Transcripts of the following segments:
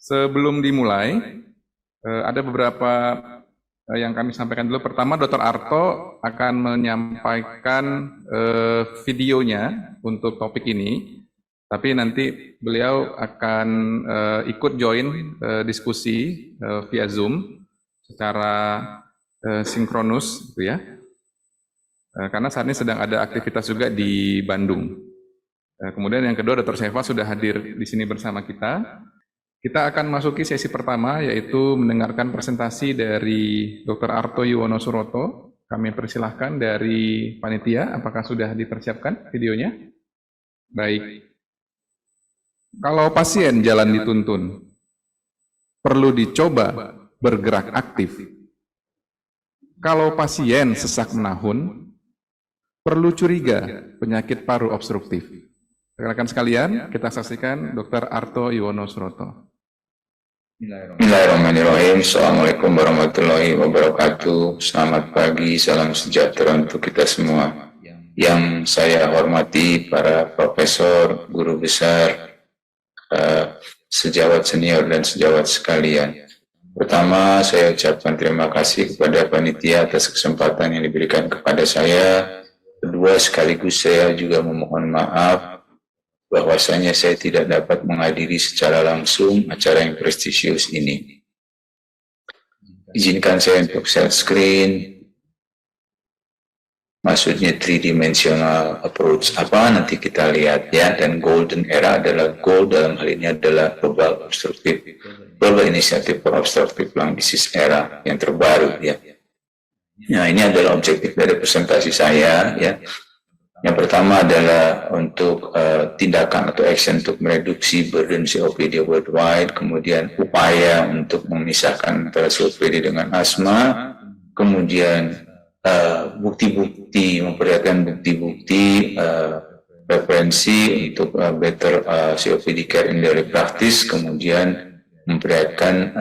Sebelum dimulai, ada beberapa yang kami sampaikan dulu. Pertama, Dr. Arto akan menyampaikan videonya untuk topik ini, tapi nanti beliau akan ikut join diskusi via Zoom secara sinkronus, gitu ya. Karena saat ini sedang ada aktivitas juga di Bandung. Kemudian yang kedua, Dr. Seva sudah hadir di sini bersama kita. Kita akan masuki sesi pertama, yaitu mendengarkan presentasi dari Dr. Arto Yuwono Suroto. Kami persilahkan dari panitia, apakah sudah dipersiapkan videonya? Baik. Kalau pasien jalan dituntun, perlu dicoba bergerak aktif. Kalau pasien sesak menahun, perlu curiga penyakit paru obstruktif. Rekan-rekan sekalian, kita saksikan Dr. Arto Yuwono Suroto. Bismillahirrahmanirrahim. Assalamualaikum warahmatullahi wabarakatuh. Selamat pagi, salam sejahtera untuk kita semua. Yang saya hormati para profesor, guru besar, sejawat senior dan sejawat sekalian. Pertama, saya ucapkan terima kasih kepada panitia atas kesempatan yang diberikan kepada saya. Kedua, sekaligus saya juga memohon maaf bahwasanya saya tidak dapat menghadiri secara langsung acara yang prestisius ini. Izinkan saya untuk share screen. Maksudnya three-dimensional approach apa nanti kita lihat ya. Dan golden era adalah goal dalam hal ini adalah global initiative for obstructive lung disease era yang terbaru ya. Nah, ini adalah objektif dari presentasi saya ya. Yang pertama adalah untuk tindakan atau action untuk mereduksi burden COPD worldwide, kemudian upaya untuk memisahkan antara COPD dengan asma, kemudian bukti-bukti, memperlihatkan bukti-bukti referensi untuk better COPD care in daily practice, kemudian memperlihatkan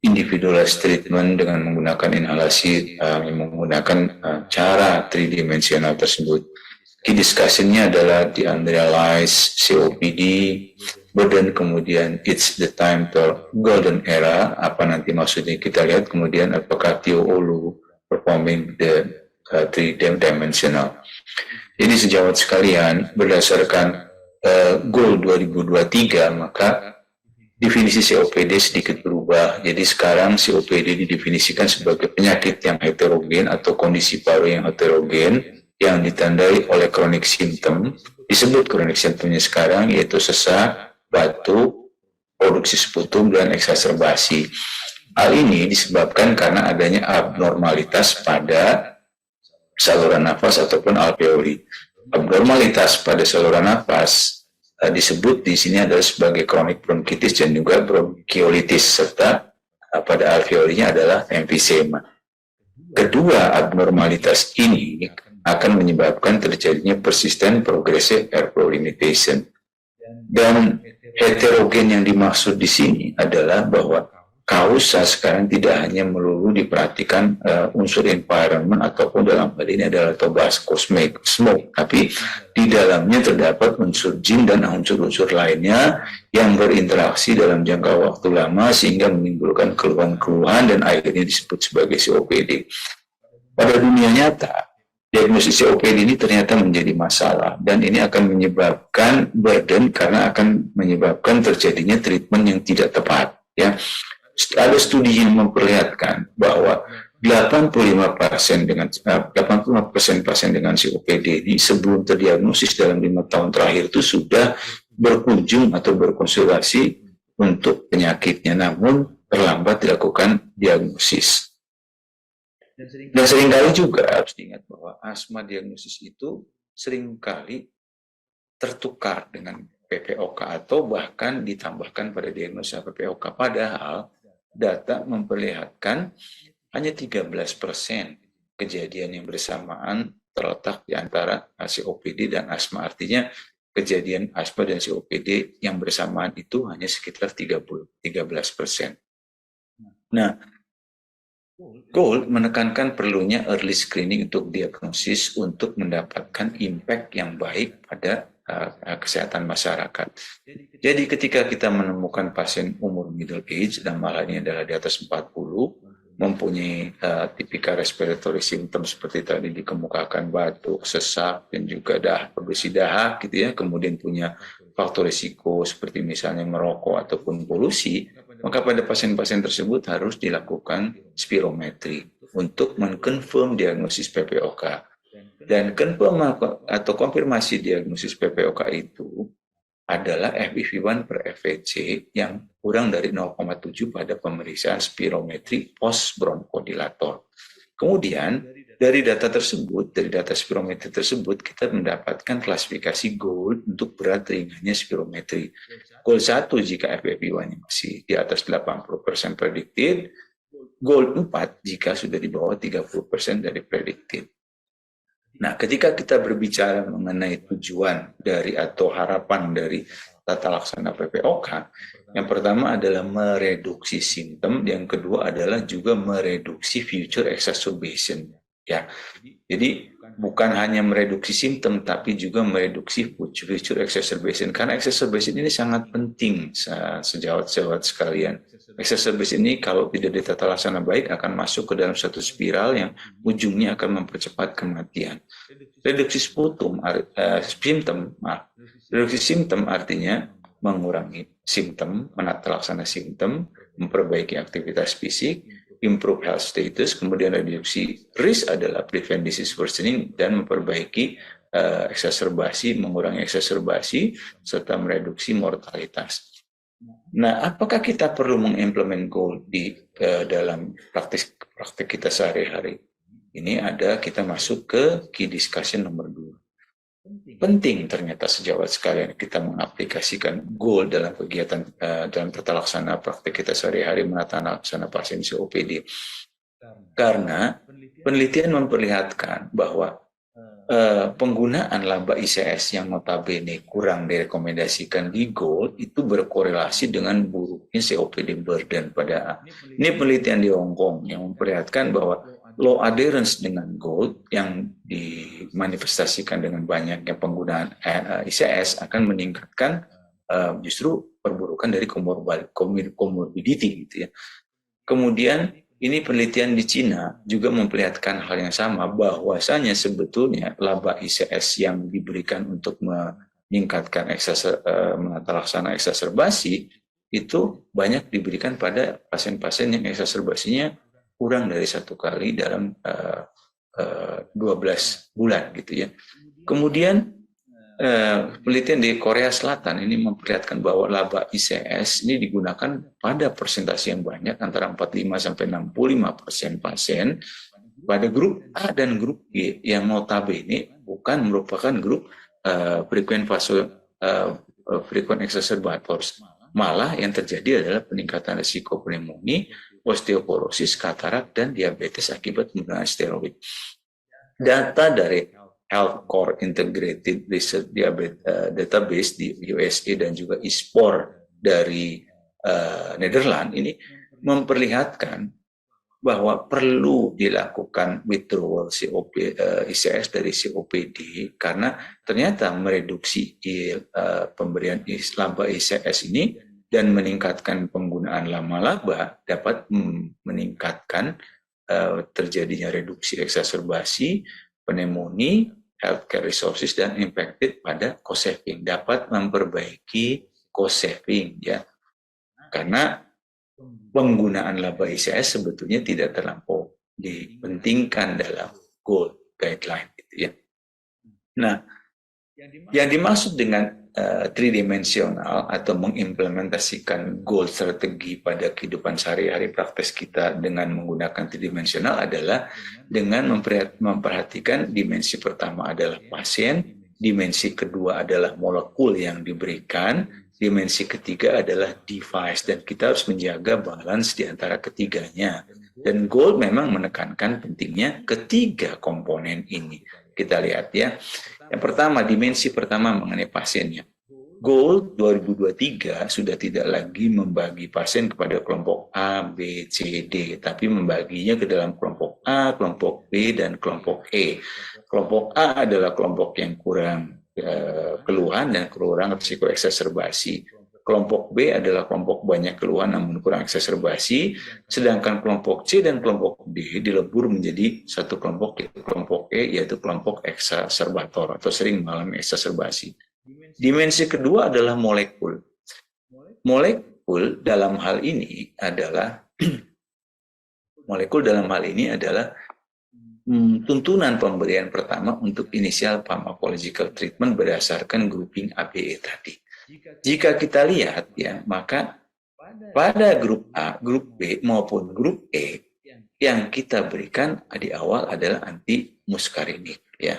individualized treatment dengan menggunakan inhalasi yang menggunakan cara tridimensional tersebut. Key discussion-nya adalah the unrealized COPD burden, kemudian it's the time to golden era, apa nanti maksudnya kita lihat, kemudian apakah Tio Olu performing the three-dimensional. Jadi sejawat sekalian, berdasarkan goal 2023, maka definisi COPD sedikit berubah. Jadi sekarang COPD didefinisikan sebagai penyakit yang heterogen atau kondisi paru yang heterogen yang ditandai oleh chronic symptom. Disebut chronic symptomnya sekarang yaitu sesak, batuk, produksi sputum, dan eksaserbasi. Hal ini disebabkan karena adanya abnormalitas pada saluran nafas ataupun alveoli. Abnormalitas pada saluran nafas disebut di sini adalah sebagai kronik bronkitis dan juga bronkiolitis, serta pada alveolinya adalah emfisema. Kedua abnormalitas ini akan menyebabkan terjadinya persistent progressive airflow limitation. Dan heterogen yang dimaksud di sini adalah bahwa kausa sekarang tidak hanya melulu diperhatikan unsur environment ataupun dalam hal ini adalah tobacco smoke, tapi di dalamnya terdapat unsur jin dan unsur-unsur lainnya yang berinteraksi dalam jangka waktu lama sehingga menimbulkan keluhan-keluhan dan akhirnya disebut sebagai COPD. Pada dunia nyata, diagnosis COPD ini ternyata menjadi masalah dan ini akan menyebabkan burden karena akan menyebabkan terjadinya treatment yang tidak tepat ya. Ada studi yang memperlihatkan bahwa 85% pasien dengan COPD ini sebelum terdiagnosis dalam 5 tahun terakhir itu sudah berkunjung atau berkonsultasi untuk penyakitnya, namun terlambat dilakukan diagnosis. Dan seringkali juga harus diingat bahwa asma diagnosis itu seringkali tertukar dengan PPOK atau bahkan ditambahkan pada diagnosa PPOK, padahal data memperlihatkan hanya 13% kejadian yang bersamaan terletak di antara COPD dan asma. Artinya kejadian asma dan COPD yang bersamaan itu hanya sekitar 13%. Nah, goal menekankan perlunya early screening untuk diagnosis untuk mendapatkan impact yang baik pada kesehatan masyarakat. Jadi ketika kita menemukan pasien umur middle age, dan malah ini adalah di atas 40, mempunyai tipikal respiratory symptom seperti tadi dikemukakan, batuk, sesak, dan juga berisi dahak gitu ya, kemudian punya faktor risiko seperti misalnya merokok ataupun polusi, maka pada pasien-pasien tersebut harus dilakukan spirometri untuk mengkonfirm diagnosis PPOK. Dan confirm atau konfirmasi diagnosis PPOK itu adalah FEV1 per FVC yang kurang dari 0,7 pada pemeriksaan spirometri post bronkodilator. Kemudian dari data tersebut, dari data spirometri tersebut, kita mendapatkan klasifikasi GOLD untuk berat ringannya spirometri. GOLD 1 jika FEV1-nya masih di atas 80% predicted, GOLD 4 jika sudah di bawah 30% dari predicted. Nah, ketika kita berbicara mengenai tujuan dari atau harapan dari tata laksana PPOK, yang pertama adalah mereduksi simptom, yang kedua adalah juga mereduksi future exacerbation. Ya, jadi bukan hanya mereduksi simptom, tapi juga mereduksi future exacerbation. Karena exacerbation ini sangat penting, sejawat-sejawat sekalian. Exacerbation ini kalau tidak ditata laksana baik akan masuk ke dalam satu spiral yang ujungnya akan mempercepat kematian. Reduksi simptom artinya mengurangi simptom, menata laksana simptom, memperbaiki aktivitas fisik, improve health status, kemudian reduksi risk adalah prevent disease worsening dan memperbaiki eksaserbasi, mengurangi eksaserbasi, serta mereduksi mortalitas. Nah, apakah kita perlu mengimplement GOLD di dalam praktik kita sehari-hari? Ini kita masuk ke key discussion nomor 2. Penting ternyata sejawat sekalian kita mengaplikasikan GOLD dalam kegiatan dalam tata laksana praktik kita sehari-hari menata laksana pasien COPD. Karena penelitian memperlihatkan bahwa penggunaan laba ICS yang notabene kurang direkomendasikan di GOLD itu berkorelasi dengan buruknya COPD burden pada ini penelitian di Hong Kong yang memperlihatkan bahwa low adherence dengan GOLD yang dimanifestasikan dengan banyaknya penggunaan ICS akan meningkatkan justru perburukan dari comorbidity gitu ya. Kemudian ini penelitian di Cina juga memperlihatkan hal yang sama, bahwasanya sebetulnya laba ICS yang diberikan untuk meningkatkan menata laksana eksaserbasi itu banyak diberikan pada pasien-pasien yang eksaserbasinya kurang dari 1 kali dalam 12 bulan gitu ya. Kemudian penelitian di Korea Selatan ini memperlihatkan bahwa laba ICS ini digunakan pada persentase yang banyak antara 45-65% pasien pada grup A dan grup B yang notabene bukan merupakan grup frequent exacerbators. Malah yang terjadi adalah peningkatan risiko pneumonia, osteoporosis, katarak, dan diabetes akibat penggunaan steroid. Data dari Health Core Integrated Research Database di USA dan juga ISPOR dari Nederland ini memperlihatkan bahwa perlu dilakukan withdrawal ICS dari COPD karena ternyata mereduksi pemberian laba ICS ini dan meningkatkan penggunaan laba dapat meningkatkan terjadinya reduksi eksaserbasi, pneumonia, healthcare resources, dan impacted pada cost saving, dapat memperbaiki cost saving ya, karena penggunaan laba ICS sebetulnya tidak terlampau dipentingkan dalam GOLD guideline gitu ya. Nah, yang dimaksud dengan tridimensional atau mengimplementasikan GOLD strategi pada kehidupan sehari-hari praktis kita dengan menggunakan tridimensional adalah dengan memperhatikan dimensi pertama adalah pasien, dimensi kedua adalah molekul yang diberikan, dimensi ketiga adalah device, dan kita harus menjaga balance di antara ketiganya. Dan GOLD memang menekankan pentingnya ketiga komponen ini. Kita lihat ya. Yang pertama, dimensi pertama mengenai pasiennya. GOLD 2023 sudah tidak lagi membagi pasien kepada kelompok A, B, C, D, tapi membaginya ke dalam kelompok A, kelompok B, dan kelompok E. Kelompok A adalah kelompok yang kurang keluhan dan kurang risiko eksaserbasi. Kelompok B adalah kelompok banyak keluhan namun kurang eksaserbasi, sedangkan kelompok C dan kelompok D dilebur menjadi satu kelompok, yaitu kelompok E, yaitu kelompok eksaserbator atau sering mengalami eksaserbasi. Dimensi kedua adalah molekul. Molekul dalam hal ini adalah tuntunan pemberian pertama untuk initial pharmacological treatment berdasarkan grouping ABE tadi. Jika kita lihat ya, maka pada grup A, grup B maupun grup E yang kita berikan di awal adalah antimuskarinik ya.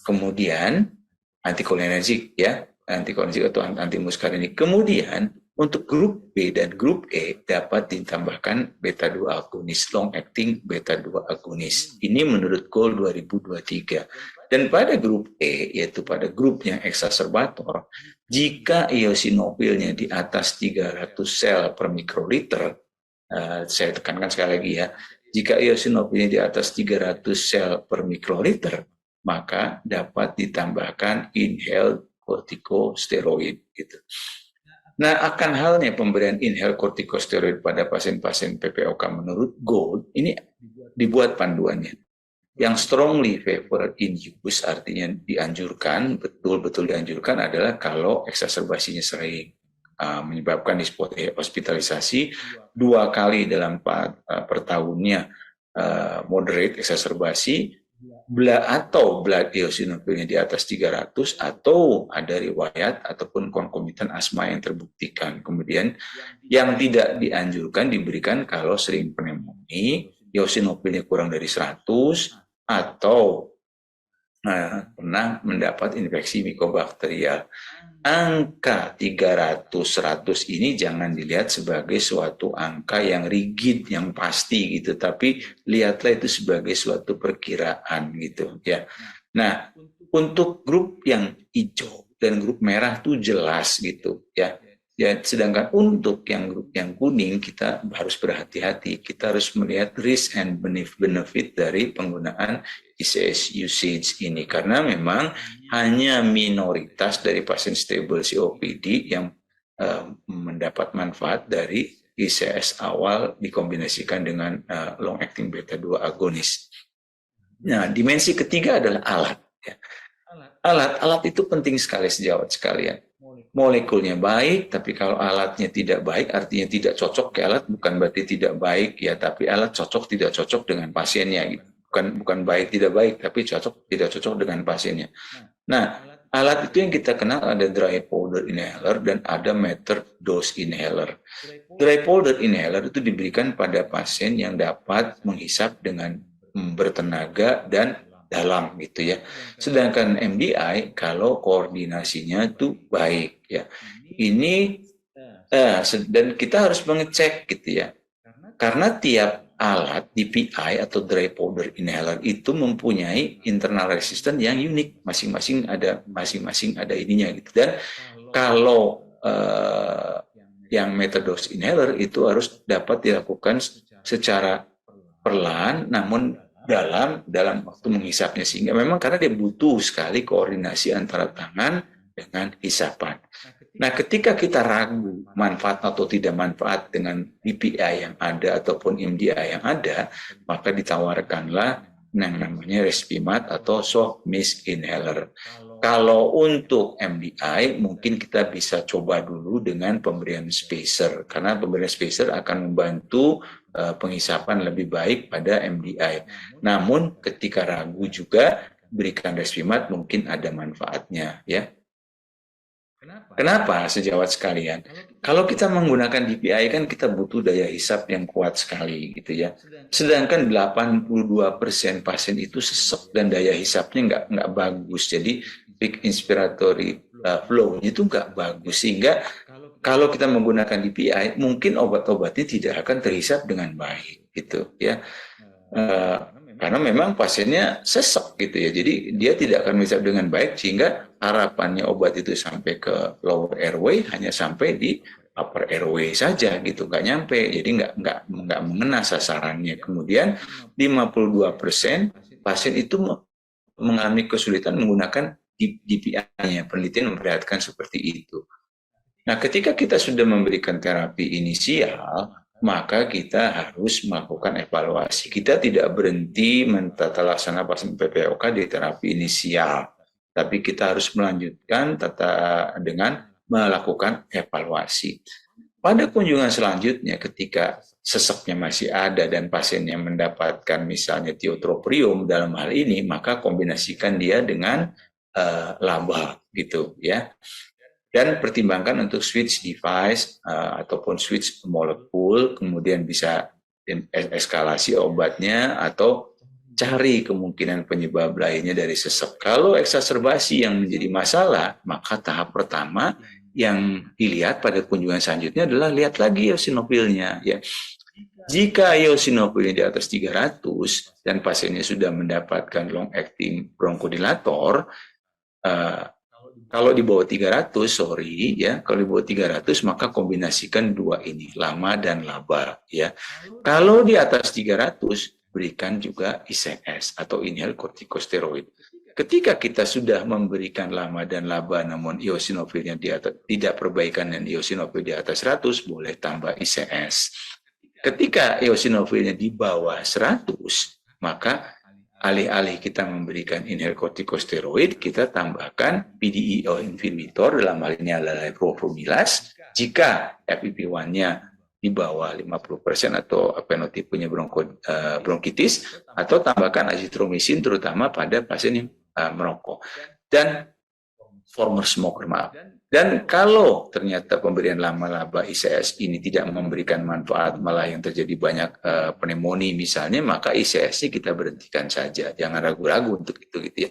Kemudian antikolinergik ya, antikolinergik atau antimuskarinik. Kemudian untuk grup B dan grup E dapat ditambahkan beta 2 agonis, long acting beta 2 agonis. Ini menurut goal 2023. Dan pada grup E, yaitu pada grup yang eksaserbator, jika eosinofilnya di atas 300 sel per mikroliter, saya tekankan sekali lagi ya, jika eosinofilnya di atas 300 sel per mikroliter, maka dapat ditambahkan inhaled corticosteroid gitu. Nah, akan halnya pemberian inhaled corticosteroid pada pasien-pasien PPOK menurut GOLD, ini dibuat panduannya. Yang strongly favored in use, artinya dianjurkan, betul-betul dianjurkan adalah kalau eksaserbasinya sering, menyebabkan hospitalisasi 2 kali dalam per tahunnya, moderate eksaserbasi, atau blood eosinofilnya di atas 300, atau ada riwayat ataupun konkomitan asma yang terbuktikan. Kemudian yang tidak dianjurkan diberikan kalau sering pneumonia, eosinofilnya kurang dari 100, atau pernah mendapat infeksi mikobakterial. Angka 300-100 ini jangan dilihat sebagai suatu angka yang rigid, yang pasti gitu, tapi lihatlah itu sebagai suatu perkiraan gitu ya. Nah, untuk grup yang hijau dan grup merah itu jelas gitu ya. Ya, sedangkan untuk yang grup yang kuning kita harus berhati-hati. Kita harus melihat risk and benefit dari penggunaan ICS usage ini, karena memang hanya minoritas dari pasien stable COPD yang mendapat manfaat dari ICS awal dikombinasikan dengan long acting beta 2 agonis. Nah, dimensi ketiga adalah alat. Ya. Alat itu penting sekali sejawat sekalian. Molekulnya baik, tapi kalau alatnya tidak baik, artinya tidak cocok ke alat, bukan berarti tidak baik ya, tapi alat cocok tidak cocok dengan pasiennya gitu. Bukan baik tidak baik, tapi cocok tidak cocok dengan pasiennya. Nah, alat itu yang kita kenal ada dry powder inhaler dan ada metered dose inhaler. Dry powder inhaler itu diberikan pada pasien yang dapat menghisap dengan bertenaga dan dalam gitu ya. Sedangkan MDI kalau koordinasinya itu baik ya. Ini dan kita harus mengecek gitu ya. Karena tiap alat DPI atau dry powder inhaler itu mempunyai internal resistance yang unik, masing-masing ada ininya gitu. Dan kalau yang methodose inhaler itu harus dapat dilakukan secara perlahan namun dalam waktu menghisapnya, sehingga memang karena dia butuh sekali koordinasi antara tangan dengan hisapan. Nah, ketika kita ragu manfaat atau tidak manfaat dengan DPI yang ada ataupun MDI yang ada, maka ditawarkanlah yang namanya Respimat atau soft mist inhaler. Kalau untuk MDI mungkin kita bisa coba dulu dengan pemberian spacer, karena pemberian spacer akan membantu penghisapan lebih baik pada MDI. Namun ketika ragu juga berikan Respimat mungkin ada manfaatnya ya. Kenapa sejawat sekalian? Kalau kita menggunakan DPI kan kita butuh daya hisap yang kuat sekali gitu ya. Sedangkan 82% pasien itu sesek dan daya hisapnya nggak bagus. Jadi peak inspiratory flow itu nggak bagus, sehingga kalau kita menggunakan DPI mungkin obat-obatnya tidak akan terhisap dengan baik gitu ya. Karena memang pasiennya sesek gitu ya, jadi dia tidak akan menghisap dengan baik, sehingga harapannya obat itu sampai ke lower airway hanya sampai di upper airway saja gitu, nggak nyampe, jadi nggak mengena sasarannya. Kemudian 52% pasien itu mengalami kesulitan menggunakan DPI-nya, penelitian memperlihatkan seperti itu. Nah, ketika kita sudah memberikan terapi inisial, maka kita harus melakukan evaluasi. Kita tidak berhenti mentata laksana pasien PPOK di terapi inisial, tapi kita harus melanjutkan dengan melakukan evaluasi. Pada kunjungan selanjutnya, ketika seseknya masih ada dan pasiennya mendapatkan misalnya tiotropium dalam hal ini, maka kombinasikan dia dengan laba gitu ya. Dan pertimbangkan untuk switch device ataupun switch molekul, kemudian bisa eskalasi obatnya atau cari kemungkinan penyebab lainnya dari sesek. Kalau eksaserbasi yang menjadi masalah, maka tahap pertama yang dilihat pada kunjungan selanjutnya adalah lihat lagi eosinofilnya ya. Jika eosinofilnya di atas 300 dan pasiennya sudah mendapatkan long acting bronchodilator, kalau di bawah 300, kalau di bawah 300 maka kombinasikan dua ini, lama dan laba ya. Kalau di atas 300 berikan juga ICS atau inhaled corticosteroid. Ketika kita sudah memberikan lama dan laba namun eosinofilnya di atas, tidak perbaikan dan eosinofil di atas 100, boleh tambah ICS. Ketika eosinofilnya di bawah 100, maka alih-alih kita memberikan inhaled corticosteroid, kita tambahkan PDE inhibitor, dalam hal ini adalah aproflumilas. Jika FEV1-nya di bawah 50% atau fenotipenya bronkitis, atau tambahkan azitromisin terutama pada pasien yang merokok dan former smoker, maaf. Dan kalau ternyata pemberian laba ICS ini tidak memberikan manfaat, malah yang terjadi banyak pneumonia misalnya, maka ICS-nya kita berhentikan saja. Jangan ragu-ragu untuk itu gitu ya.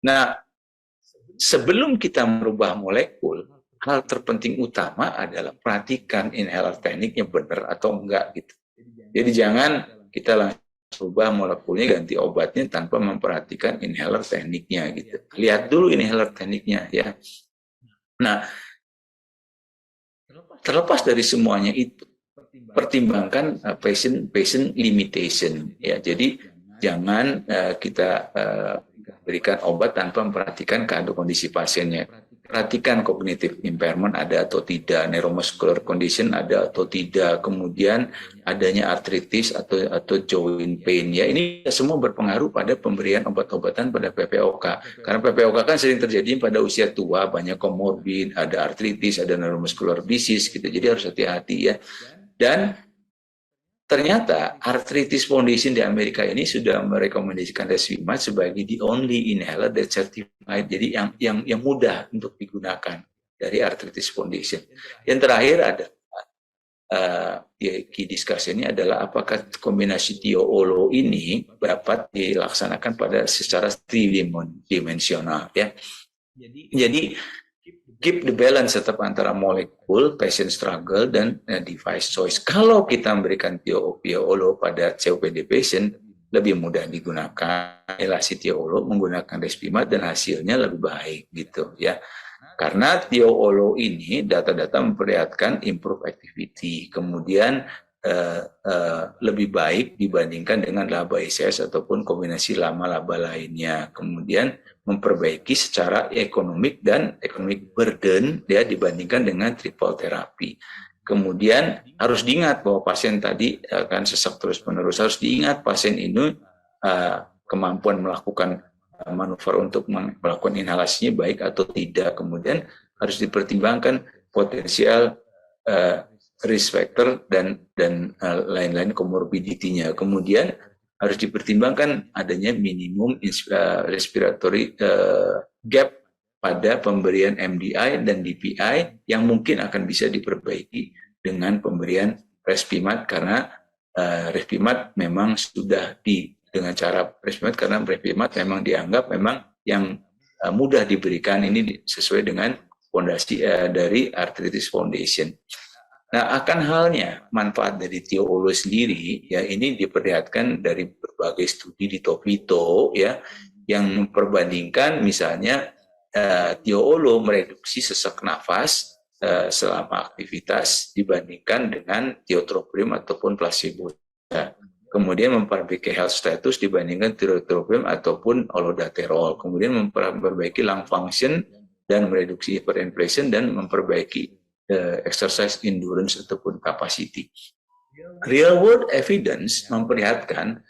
Nah, sebelum kita merubah molekul, hal terpenting utama adalah perhatikan inhaler tekniknya benar atau enggak gitu. Jadi jangan kita langsung ubah molekulnya, ganti obatnya tanpa memperhatikan inhaler tekniknya gitu. Lihat dulu inhaler tekniknya ya. Nah, terlepas dari semuanya itu, pertimbangkan patient limitation ya. Jadi jangan kita berikan obat tanpa memperhatikan keadaan kondisi pasiennya. Perhatikan cognitive impairment ada atau tidak, neuromuscular condition ada atau tidak, kemudian adanya artritis atau joint pain ya. Ini semua berpengaruh pada pemberian obat-obatan pada PPOK. Karena PPOK kan sering terjadi pada usia tua, banyak komorbid, ada artritis, ada neuromuscular disease gitu. Jadi harus hati-hati ya. Dan ternyata Arthritis Foundation di Amerika ini sudah merekomendasikan Respimat sebagai the only inhaler that certified. Jadi yang mudah untuk digunakan dari Arthritis Foundation. Yang terakhir ada key discussion ini adalah apakah kombinasi TIO-OLO ini dapat dilaksanakan pada secara tridimensional ya. Jadi keep the balance tetap antara molekul, patient struggle, dan device choice. Kalau kita memberikan TIO-OLO pada COPD patient, lebih mudah digunakan elasi TIO-OLO menggunakan Respimat dan hasilnya lebih baik gitu ya. Karena TIO-OLO ini data-data memperlihatkan improve activity, kemudian lebih baik dibandingkan dengan laba ICS ataupun kombinasi laba lainnya. Kemudian memperbaiki secara ekonomik dan economic burden ya dibandingkan dengan triple terapi. Kemudian harus diingat bahwa pasien tadi akan sesak terus-menerus. Harus diingat pasien ini kemampuan melakukan manuver untuk melakukan inhalasinya baik atau tidak. Kemudian harus dipertimbangkan potensial risk factor dan lain-lain komorbiditinya. Kemudian harus dipertimbangkan adanya minimum respiratory gap pada pemberian MDI dan DPI yang mungkin akan bisa diperbaiki dengan pemberian Respimat, karena Respimat memang sudah dengan cara Respimat, karena Respimat memang dianggap memang yang mudah diberikan, ini sesuai dengan fondasi dari Arthritis Foundation. Nah, akan halnya manfaat dari TIO-OLO sendiri, ya ini diperlihatkan dari berbagai studi di Topito, ya, yang memperbandingkan misalnya TIO-OLO mereduksi sesak nafas selama aktivitas dibandingkan dengan tiotropium ataupun placebo. kemudian memperbaiki health status dibandingkan tiotropium ataupun olodaterol, kemudian memperbaiki lung function dan mereduksi hyperinflation dan memperbaiki exercise endurance ataupun capacity. Real world evidence memperlihatkan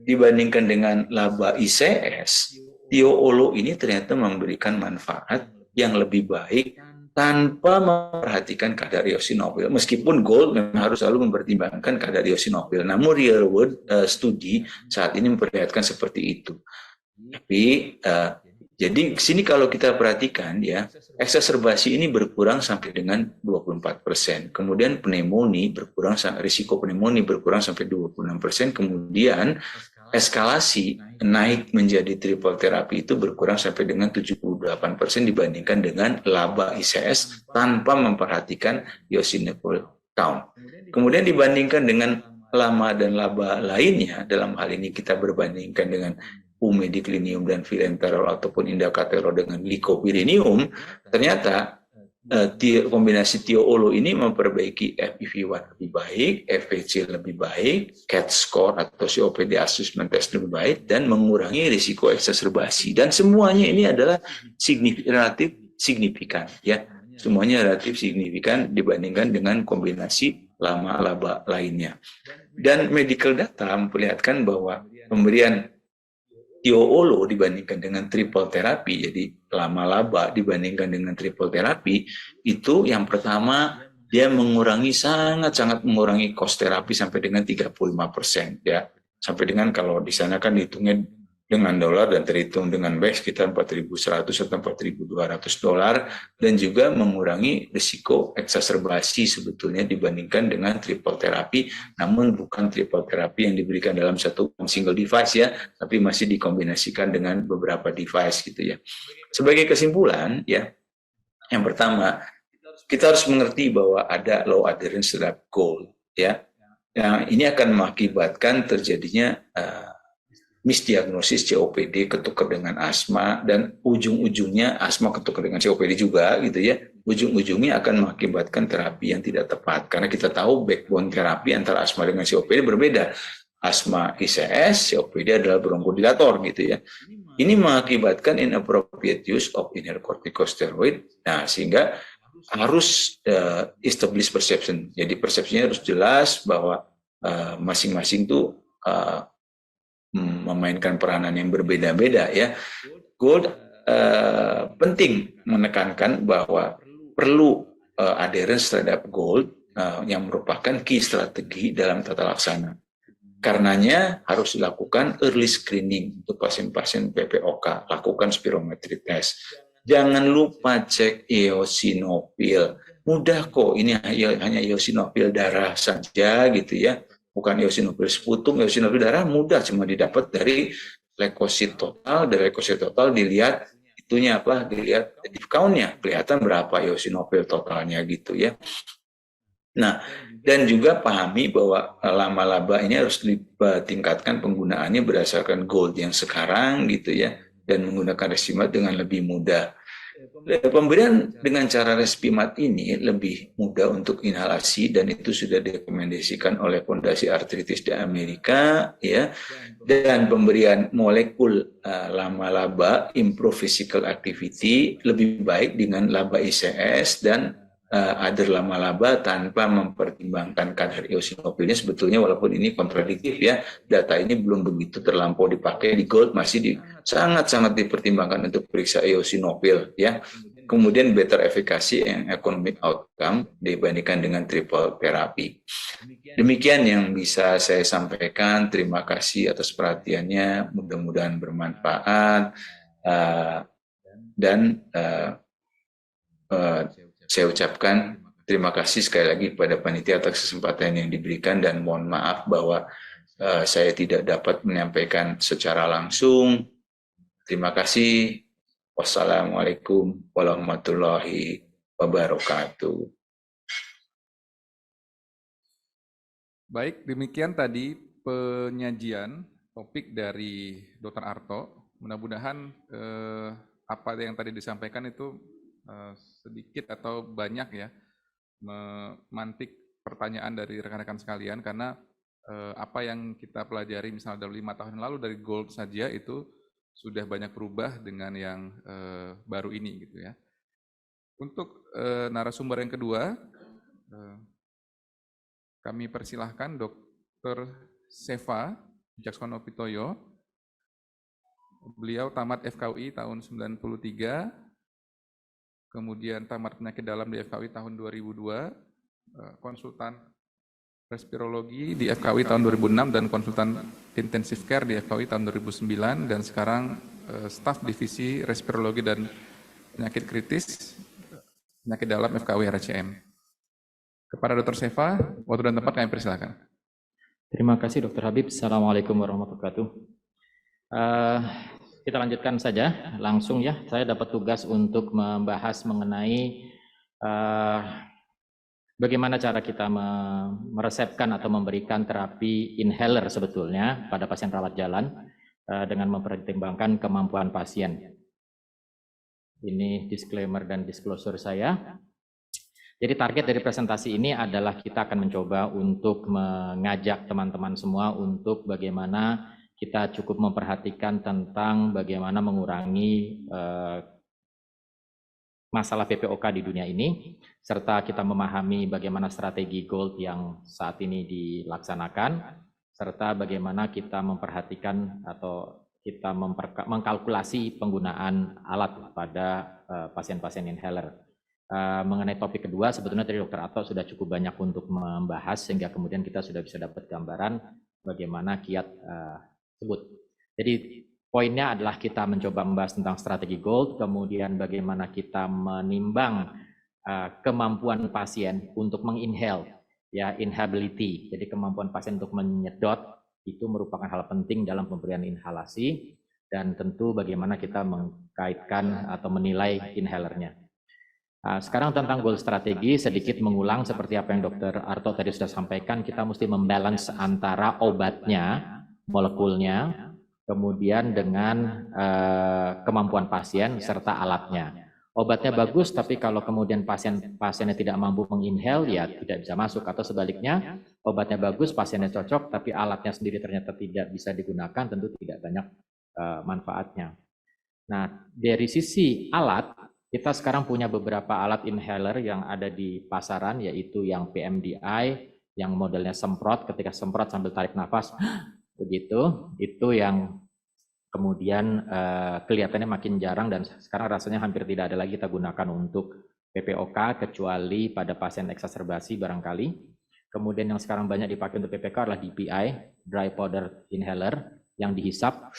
dibandingkan dengan laba ICS, tio-olo ini ternyata memberikan manfaat yang lebih baik tanpa memperhatikan kadar eosinofil. Meskipun gold memang harus selalu mempertimbangkan kadar eosinofil, namun real world studi saat ini memperlihatkan seperti itu. Tapi jadi sini kalau kita perhatikan ya, eksaserbasi ini berkurang sampai dengan 24%. Kemudian pneumonia berkurang, risiko pneumonia berkurang sampai 26%. Kemudian eskalasi naik menjadi triple terapi itu berkurang sampai dengan 78% dibandingkan dengan laba ICS tanpa memperhatikan eosinophil count. Kemudian dibandingkan dengan lama dan laba lainnya, dalam hal ini kita berbandingkan dengan umediclinium dan virenterol ataupun indacaterol dengan lycopyrenium, ternyata kombinasi tio-olo ini memperbaiki FEV1 lebih baik, FVC lebih baik, CAT score atau COPD assessment test lebih baik, dan mengurangi risiko eksaserbasi. Dan semuanya ini adalah relatif signifikan, ya. Semuanya relatif signifikan dibandingkan dengan kombinasi lama-laba lainnya. Dan medical data memperlihatkan bahwa pemberian tio-olo dibandingkan dengan triple terapi, jadi lama-laba dibandingkan dengan triple terapi, itu yang pertama dia sangat-sangat mengurangi cost terapi sampai dengan 35%, ya. Sampai dengan kalau di sana kan dihitungnya dengan dolar dan terhitung dengan BEX sekitar 4.100 atau 4.200 dolar, dan juga mengurangi risiko eksaserbasi sebetulnya dibandingkan dengan triple terapi, namun bukan triple terapi yang diberikan dalam satu single device, ya, tapi masih dikombinasikan dengan beberapa device gitu, ya. Sebagai kesimpulan, ya, yang pertama kita harus mengerti bahwa ada low adherence terhadap gold, ya. Yang ini akan mengakibatkan terjadinya misdiagnosis COPD ketukar dengan asma, dan ujung-ujungnya asma ketukar dengan COPD juga gitu, ya. Ujung-ujungnya akan mengakibatkan terapi yang tidak tepat, karena kita tahu backbone terapi antara asma dengan COPD berbeda. Asma ICS, COPD adalah bronkodilator gitu, ya. Ini mengakibatkan inappropriate use of inhaled corticosteroid. Nah, sehingga harus establish perception. Jadi persepsinya harus jelas bahwa masing-masing tuh memainkan peranan yang berbeda-beda, ya. Gold penting menekankan bahwa perlu adherence terhadap gold yang merupakan key strategi dalam tata laksana. Karenanya harus dilakukan early screening untuk pasien-pasien PPOK, lakukan spirometry test. Jangan lupa cek eosinofil. Mudah kok, ini hanya eosinofil darah saja gitu, ya. Bukan eosinofil sputum, eosinofil darah mudah, cuma didapat dari leukosit total. Dari leukosit total dilihat itunya apa? Dilihat count-nya, kelihatan berapa eosinofil totalnya gitu, ya. Nah, dan juga pahami bahwa lama-laba ini harus ditingkatkan penggunaannya berdasarkan gold yang sekarang gitu, ya, dan menggunakan respimat dengan lebih mudah. Pemberian dengan cara respimat ini lebih mudah untuk inhalasi, dan itu sudah direkomendasikan oleh Fondasi Artritis di Amerika, ya. Dan pemberian molekul lama-laba improve physical activity lebih baik dengan laba ICS dan adher lama-laba tanpa mempertimbangkan kadar eosinofilnya. Sebetulnya walaupun ini kontradiktif, ya, data ini belum begitu terlampau dipakai di gold, masih sangat-sangat dipertimbangkan untuk periksa eosinofil, ya. Kemudian better efficacy and economic outcome dibandingkan dengan triple terapi. Demikian yang bisa saya sampaikan. Terima kasih atas perhatiannya, mudah-mudahan bermanfaat, dan saya ucapkan terima kasih sekali lagi kepada panitia atas kesempatan yang diberikan, dan mohon maaf bahwa saya tidak dapat menyampaikan secara langsung. Terima kasih. Wassalamualaikum warahmatullahi wabarakatuh. Baik, demikian tadi penyajian topik dari Dr. Arto. Mudah-mudahan apa yang tadi disampaikan itu sedikit atau banyak, ya, memantik pertanyaan dari rekan-rekan sekalian, karena apa yang kita pelajari misalnya dalam 5 tahun yang lalu dari gold saja itu sudah banyak berubah dengan yang baru ini gitu ya. Untuk narasumber yang kedua, kami persilahkan Dr. Seva Wicaksono Pitoyo. Beliau tamat FKUI tahun 93, kemudian tamat penyakit dalam di FKUI tahun 2002, konsultan respirologi di FKUI tahun 2006 dan konsultan intensive care di FKUI tahun 2009, dan sekarang staf divisi respirologi dan penyakit kritis penyakit dalam FKUI RCM. Kepada Dr. Seva, waktu dan tempat kami persilakan. Terima kasih Dr. Habib. Assalamualaikum warahmatullahi wabarakatuh. Kita lanjutkan saja langsung ya. Saya dapat tugas untuk membahas mengenai bagaimana cara kita meresepkan atau memberikan terapi inhaler sebetulnya pada pasien rawat jalan dengan mempertimbangkan kemampuan pasien. Ini disclaimer dan disclosure saya. Jadi target dari presentasi ini adalah kita akan mencoba untuk mengajak teman-teman semua untuk bagaimana kita cukup memperhatikan tentang bagaimana mengurangi masalah PPOK di dunia ini, serta kita memahami bagaimana strategi GOLD yang saat ini dilaksanakan, serta bagaimana kita memperhatikan atau kita mengkalkulasi penggunaan alat pada pasien-pasien inhaler. Mengenai topik kedua, sebetulnya tadi Dr. Ato sudah cukup banyak untuk membahas, sehingga kemudian kita sudah bisa dapat gambaran bagaimana kiat tersebut. Jadi poinnya adalah kita mencoba membahas tentang strategi GOLD, kemudian bagaimana kita menimbang kemampuan pasien untuk menginhale, ya, inhalability. Jadi kemampuan pasien untuk menyedot itu merupakan hal penting dalam pemberian inhalasi, dan tentu bagaimana kita mengkaitkan atau menilai inhalernya. Sekarang tentang goal strategi, sedikit mengulang seperti apa yang Dr. Arto tadi sudah sampaikan, kita mesti membalance antara obatnya, molekulnya, kemudian dengan kemampuan pasien serta alatnya. Obatnya bagus, tapi kalau kemudian pasiennya tidak mampu menginhale, ya tidak bisa masuk, atau sebaliknya, obatnya bagus, pasiennya cocok, tapi alatnya sendiri ternyata tidak bisa digunakan, tentu tidak banyak manfaatnya. Nah, dari sisi alat, kita sekarang punya beberapa alat inhaler yang ada di pasaran, yaitu yang PMDI, yang modelnya semprot, ketika semprot sambil tarik nafas, begitu, itu yang kemudian kelihatannya makin jarang, dan sekarang rasanya hampir tidak ada lagi kita gunakan untuk PPOK, kecuali pada pasien eksaserbasi barangkali. Kemudian yang sekarang banyak dipakai untuk PPK adalah DPI, Dry Powder Inhaler, yang dihisap.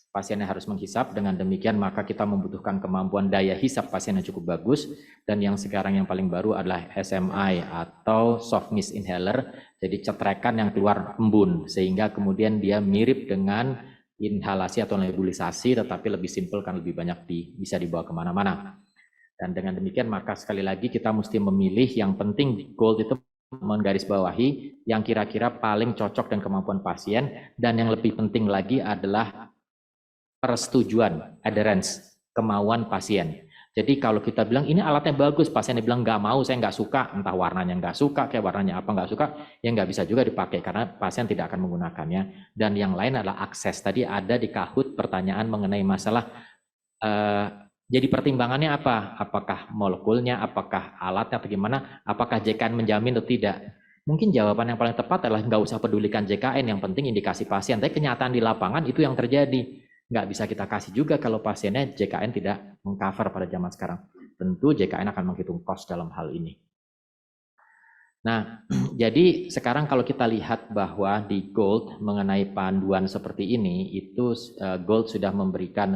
Pasiennya harus menghisap, dengan demikian maka kita membutuhkan kemampuan daya hisap pasien yang cukup bagus, dan yang sekarang yang paling baru adalah SMI atau soft mist inhaler, jadi cetrekan yang keluar embun, sehingga kemudian dia mirip dengan inhalasi atau nebulisasi, tetapi lebih simpel, kan lebih banyak bisa dibawa kemana-mana. Dan dengan demikian maka sekali lagi kita mesti memilih, yang penting di GOLD itu menggarisbawahi yang kira-kira paling cocok dengan kemampuan pasien, dan yang lebih penting lagi adalah persetujuan, adherence, kemauan pasien. Jadi kalau kita bilang ini alatnya bagus, pasiennya bilang nggak mau, saya nggak suka, entah warnanya nggak suka, kayak warnanya apa nggak suka, ya nggak bisa juga dipakai karena pasien tidak akan menggunakannya. Dan yang lain adalah akses. Tadi ada di Kahoot pertanyaan mengenai masalah jadi pertimbangannya apa? Apakah molekulnya, apakah alatnya, atau gimana? Apakah JKN menjamin atau tidak? Mungkin jawaban yang paling tepat adalah nggak usah pedulikan JKN, yang penting indikasi pasien. Tapi kenyataan di lapangan itu yang terjadi. Nggak bisa kita kasih juga kalau pasiennya JKN tidak mengcover pada zaman sekarang. Tentu JKN akan menghitung cost dalam hal ini. Nah, jadi sekarang kalau kita lihat bahwa di GOLD mengenai panduan seperti ini, itu GOLD sudah memberikan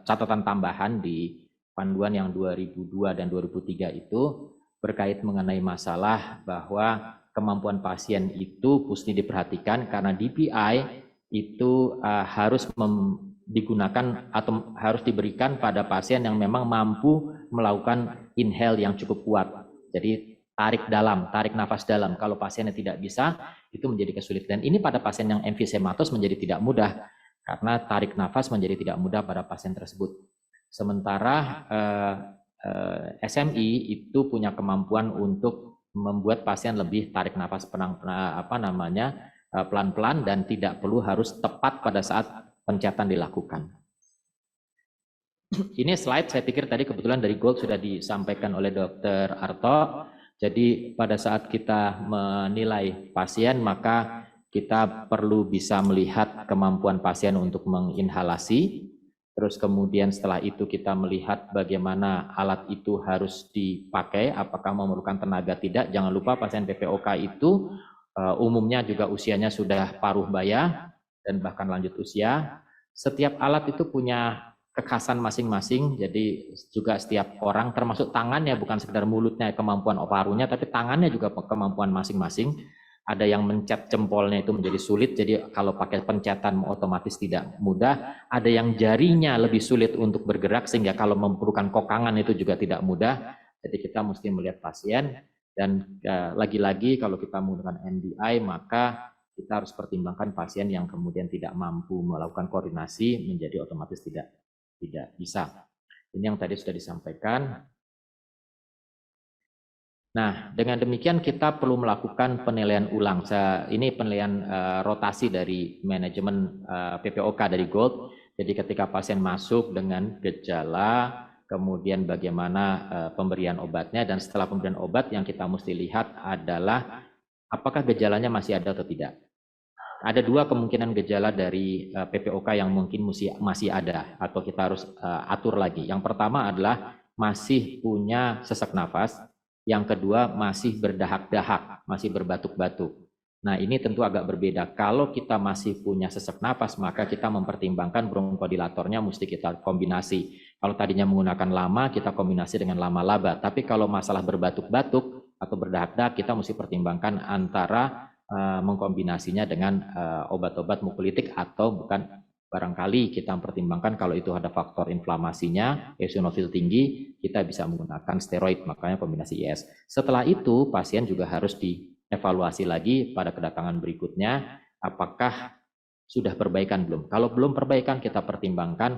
catatan tambahan di panduan yang 2002 dan 2003 itu berkait mengenai masalah bahwa kemampuan pasien itu mesti diperhatikan, karena DPI itu harus digunakan atau harus diberikan pada pasien yang memang mampu melakukan inhale yang cukup kuat. Jadi tarik dalam, tarik nafas dalam. Kalau pasiennya tidak bisa, itu menjadi kesulitan. Dan ini pada pasien yang emfisematos menjadi tidak mudah, karena tarik nafas menjadi tidak mudah pada pasien tersebut. Sementara SMI itu punya kemampuan untuk membuat pasien lebih tarik nafas pelan-pelan dan tidak perlu harus tepat pada saat pencetatan dilakukan. Ini slide saya pikir tadi kebetulan dari Gold sudah disampaikan oleh Dr. Arto. Jadi pada saat kita menilai pasien maka kita perlu bisa melihat kemampuan pasien untuk menginhalasi. Terus kemudian setelah itu kita melihat bagaimana alat itu harus dipakai, apakah memerlukan tenaga tidak. Jangan lupa pasien PPOK itu umumnya juga usianya sudah paruh baya dan bahkan lanjut usia. Setiap alat itu punya kekhasan masing-masing, jadi juga setiap orang termasuk tangannya bukan sekedar mulutnya kemampuan paruhnya, tapi tangannya juga kemampuan masing-masing. Ada yang mencet jempolnya itu menjadi sulit, jadi kalau pakai pencetan otomatis tidak mudah. Ada yang jarinya lebih sulit untuk bergerak, sehingga kalau memerlukan kokangan itu juga tidak mudah. Jadi kita mesti melihat pasien, dan lagi-lagi kalau kita menggunakan NDI, maka kita harus pertimbangkan pasien yang kemudian tidak mampu melakukan koordinasi, menjadi otomatis tidak bisa. Ini yang tadi sudah disampaikan. Nah, dengan demikian kita perlu melakukan penilaian ulang. Ini penilaian rotasi dari manajemen PPOK dari Gold. Jadi ketika pasien masuk dengan gejala, kemudian bagaimana pemberian obatnya, dan setelah pemberian obat yang kita mesti lihat adalah apakah gejalanya masih ada atau tidak. Ada dua kemungkinan gejala dari PPOK yang mungkin masih ada atau kita harus atur lagi. Yang pertama adalah masih punya sesak nafas. Yang kedua masih berdahak-dahak, masih berbatuk-batuk. Nah ini tentu agak berbeda. Kalau kita masih punya sesak napas, maka kita mempertimbangkan bronchodilatornya mesti kita kombinasi. Kalau tadinya menggunakan lama, kita kombinasi dengan lama-laba. Tapi kalau masalah berbatuk-batuk atau berdahak-dahak, kita mesti pertimbangkan antara mengkombinasinya dengan obat-obat mukolytik atau bukan. Barangkali kita mempertimbangkan kalau itu ada faktor inflamasinya, eosinofil tinggi, kita bisa menggunakan steroid, makanya kombinasi IS. Setelah itu, pasien juga harus dievaluasi lagi pada kedatangan berikutnya, apakah sudah perbaikan belum. Kalau belum perbaikan, kita pertimbangkan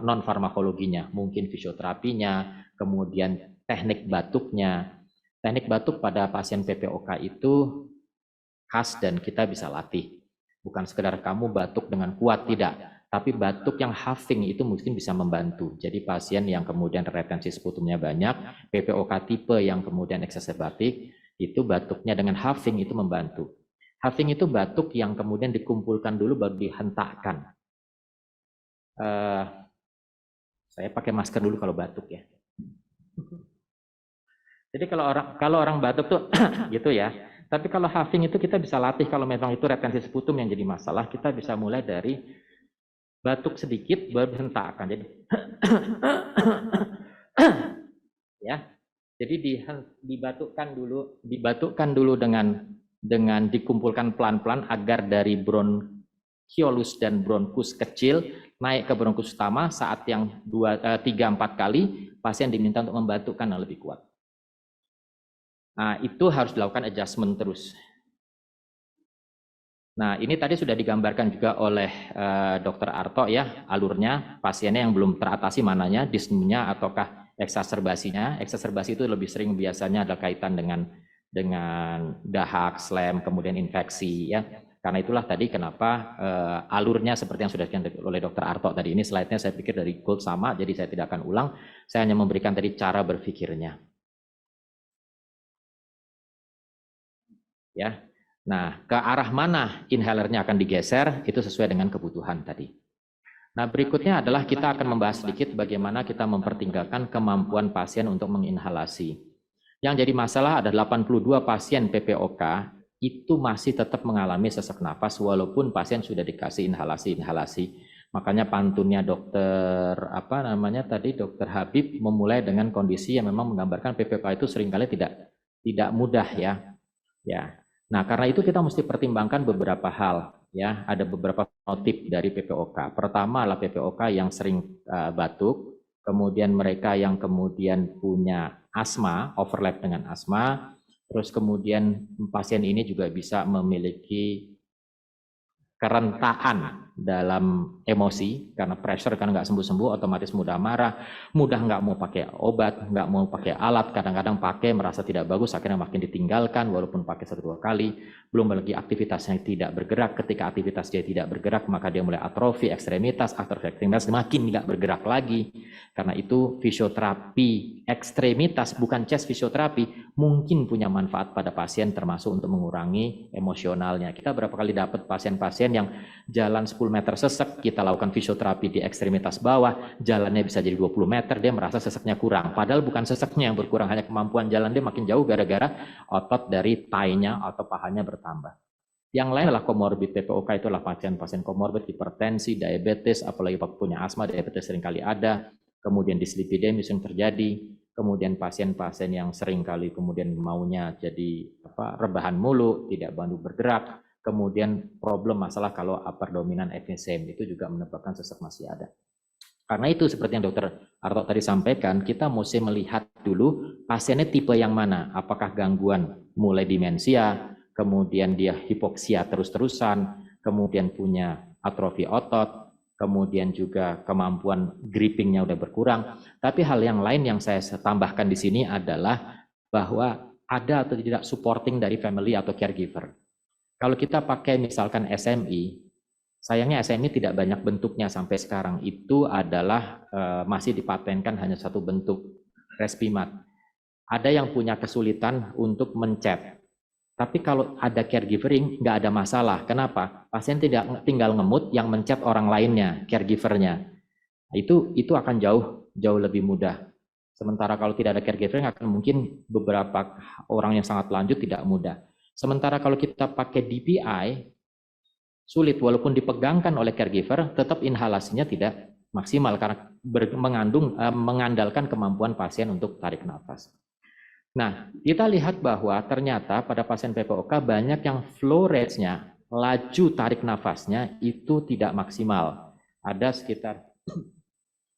non-farmakologinya, mungkin fisioterapinya, kemudian teknik batuknya. Teknik batuk pada pasien PPOK itu khas dan kita bisa latih. Bukan sekedar kamu batuk dengan kuat, tidak. Tapi batuk yang huffing itu mungkin bisa membantu. Jadi pasien yang kemudian retensi sputumnya banyak, PPOK tipe yang kemudian ekseserbatik, itu batuknya dengan huffing itu membantu. Huffing itu batuk yang kemudian dikumpulkan dulu baru dihentakkan. Saya pakai masker dulu kalau batuk ya. Jadi kalau orang batuk tuh gitu ya. Tapi kalau huffing itu kita bisa latih, kalau memang itu retensi sputum yang jadi masalah, kita bisa mulai dari batuk sedikit baru dihentakkan. Jadi ya. Jadi dibatukkan dulu dengan dikumpulkan pelan-pelan agar dari bronchiolus dan bronkus kecil naik ke bronkus utama. Saat yang 3-4 kali pasien diminta untuk membatukkan yang lebih kuat. Nah, itu harus dilakukan adjustment terus. Nah, ini tadi sudah digambarkan juga oleh Dr. Arto ya, alurnya pasiennya yang belum teratasi mananya, dyspnea ataukah eksaserbasinya. Eksaserbasi itu lebih sering biasanya ada kaitan dengan dahak, slam, kemudian infeksi ya. Karena itulah tadi kenapa alurnya seperti yang sudah disampaikan oleh Dr. Arto tadi. Ini slide-nya saya pikir dari Gold sama, jadi saya tidak akan ulang. Saya hanya memberikan tadi cara berpikirnya. Ya, nah ke arah mana inhalernya akan digeser itu sesuai dengan kebutuhan tadi. Nah berikutnya adalah kita akan membahas sedikit bagaimana kita mempertinggalkan kemampuan pasien untuk menginhalasi. Yang jadi masalah ada 82 pasien PPOK itu masih tetap mengalami sesak nafas walaupun pasien sudah dikasih inhalasi. Makanya pantunnya dokter Dokter Habib memulai dengan kondisi yang memang menggambarkan PPOK itu seringkali tidak mudah ya. Nah, karena itu kita mesti pertimbangkan beberapa hal ya. Ada beberapa fenotip dari PPOK. Pertama adalah PPOK yang sering batuk, kemudian mereka yang kemudian punya asma, overlap dengan asma, terus kemudian pasien ini juga bisa memiliki kerentaan dalam emosi karena pressure, karena nggak sembuh-sembuh, otomatis mudah marah, mudah nggak mau pakai obat, nggak mau pakai alat, kadang-kadang pakai merasa tidak bagus, akhirnya makin ditinggalkan walaupun pakai 1-2 kali. Belum lagi aktivitasnya tidak bergerak, ketika aktivitas dia tidak bergerak maka dia mulai atrofi ekstremitas makin nggak bergerak lagi. Karena itu fisioterapi ekstremitas, bukan chest fisioterapi, mungkin punya manfaat pada pasien termasuk untuk mengurangi emosionalnya. Kita berapa kali dapat pasien-pasien yang jalan 10 meter sesek, kita lakukan fisioterapi di ekstremitas bawah, jalannya bisa jadi 20 meter, dia merasa seseknya kurang. Padahal bukan seseknya yang berkurang, hanya kemampuan jalan dia makin jauh gara-gara otot dari thigh-nya atau pahanya bertambah. Yang lain adalah komorbid PPOK, itulah pasien-pasien komorbid, hipertensi, diabetes, apalagi punya asma, diabetes seringkali ada, kemudian dislipidemia sering terjadi, kemudian pasien-pasien yang seringkali kemudian maunya jadi rebahan mulu, tidak bantu bergerak, kemudian problem masalah kalau upper dominant FSM itu juga menyebabkan sesek masih ada. Karena itu seperti yang Dokter Arto tadi sampaikan, kita mesti melihat dulu pasiennya tipe yang mana, apakah gangguan mulai demensia, kemudian dia hipoksia terus-terusan, kemudian punya atrofi otot, kemudian juga kemampuan grippingnya udah berkurang. Tapi hal yang lain yang saya tambahkan di sini adalah bahwa ada atau tidak supporting dari family atau caregiver. Kalau kita pakai misalkan SMI, sayangnya SMI tidak banyak bentuknya sampai sekarang. Itu adalah masih dipatenkan hanya satu bentuk, Respimat. Ada yang punya kesulitan untuk mencet. Tapi kalau ada caregivering, nggak ada masalah. Kenapa? Pasien tidak tinggal ngemut yang mencet orang lainnya, caregivernya. Itu akan jauh lebih mudah. Sementara kalau tidak ada caregivering, akan mungkin beberapa orang yang sangat lanjut tidak mudah. Sementara kalau kita pakai DPI, sulit walaupun dipegangkan oleh caregiver, tetap inhalasinya tidak maksimal karena mengandalkan kemampuan pasien untuk tarik nafas. Nah, kita lihat bahwa ternyata pada pasien PPOK banyak yang flow rate-nya, laju tarik nafasnya itu tidak maksimal. Ada sekitar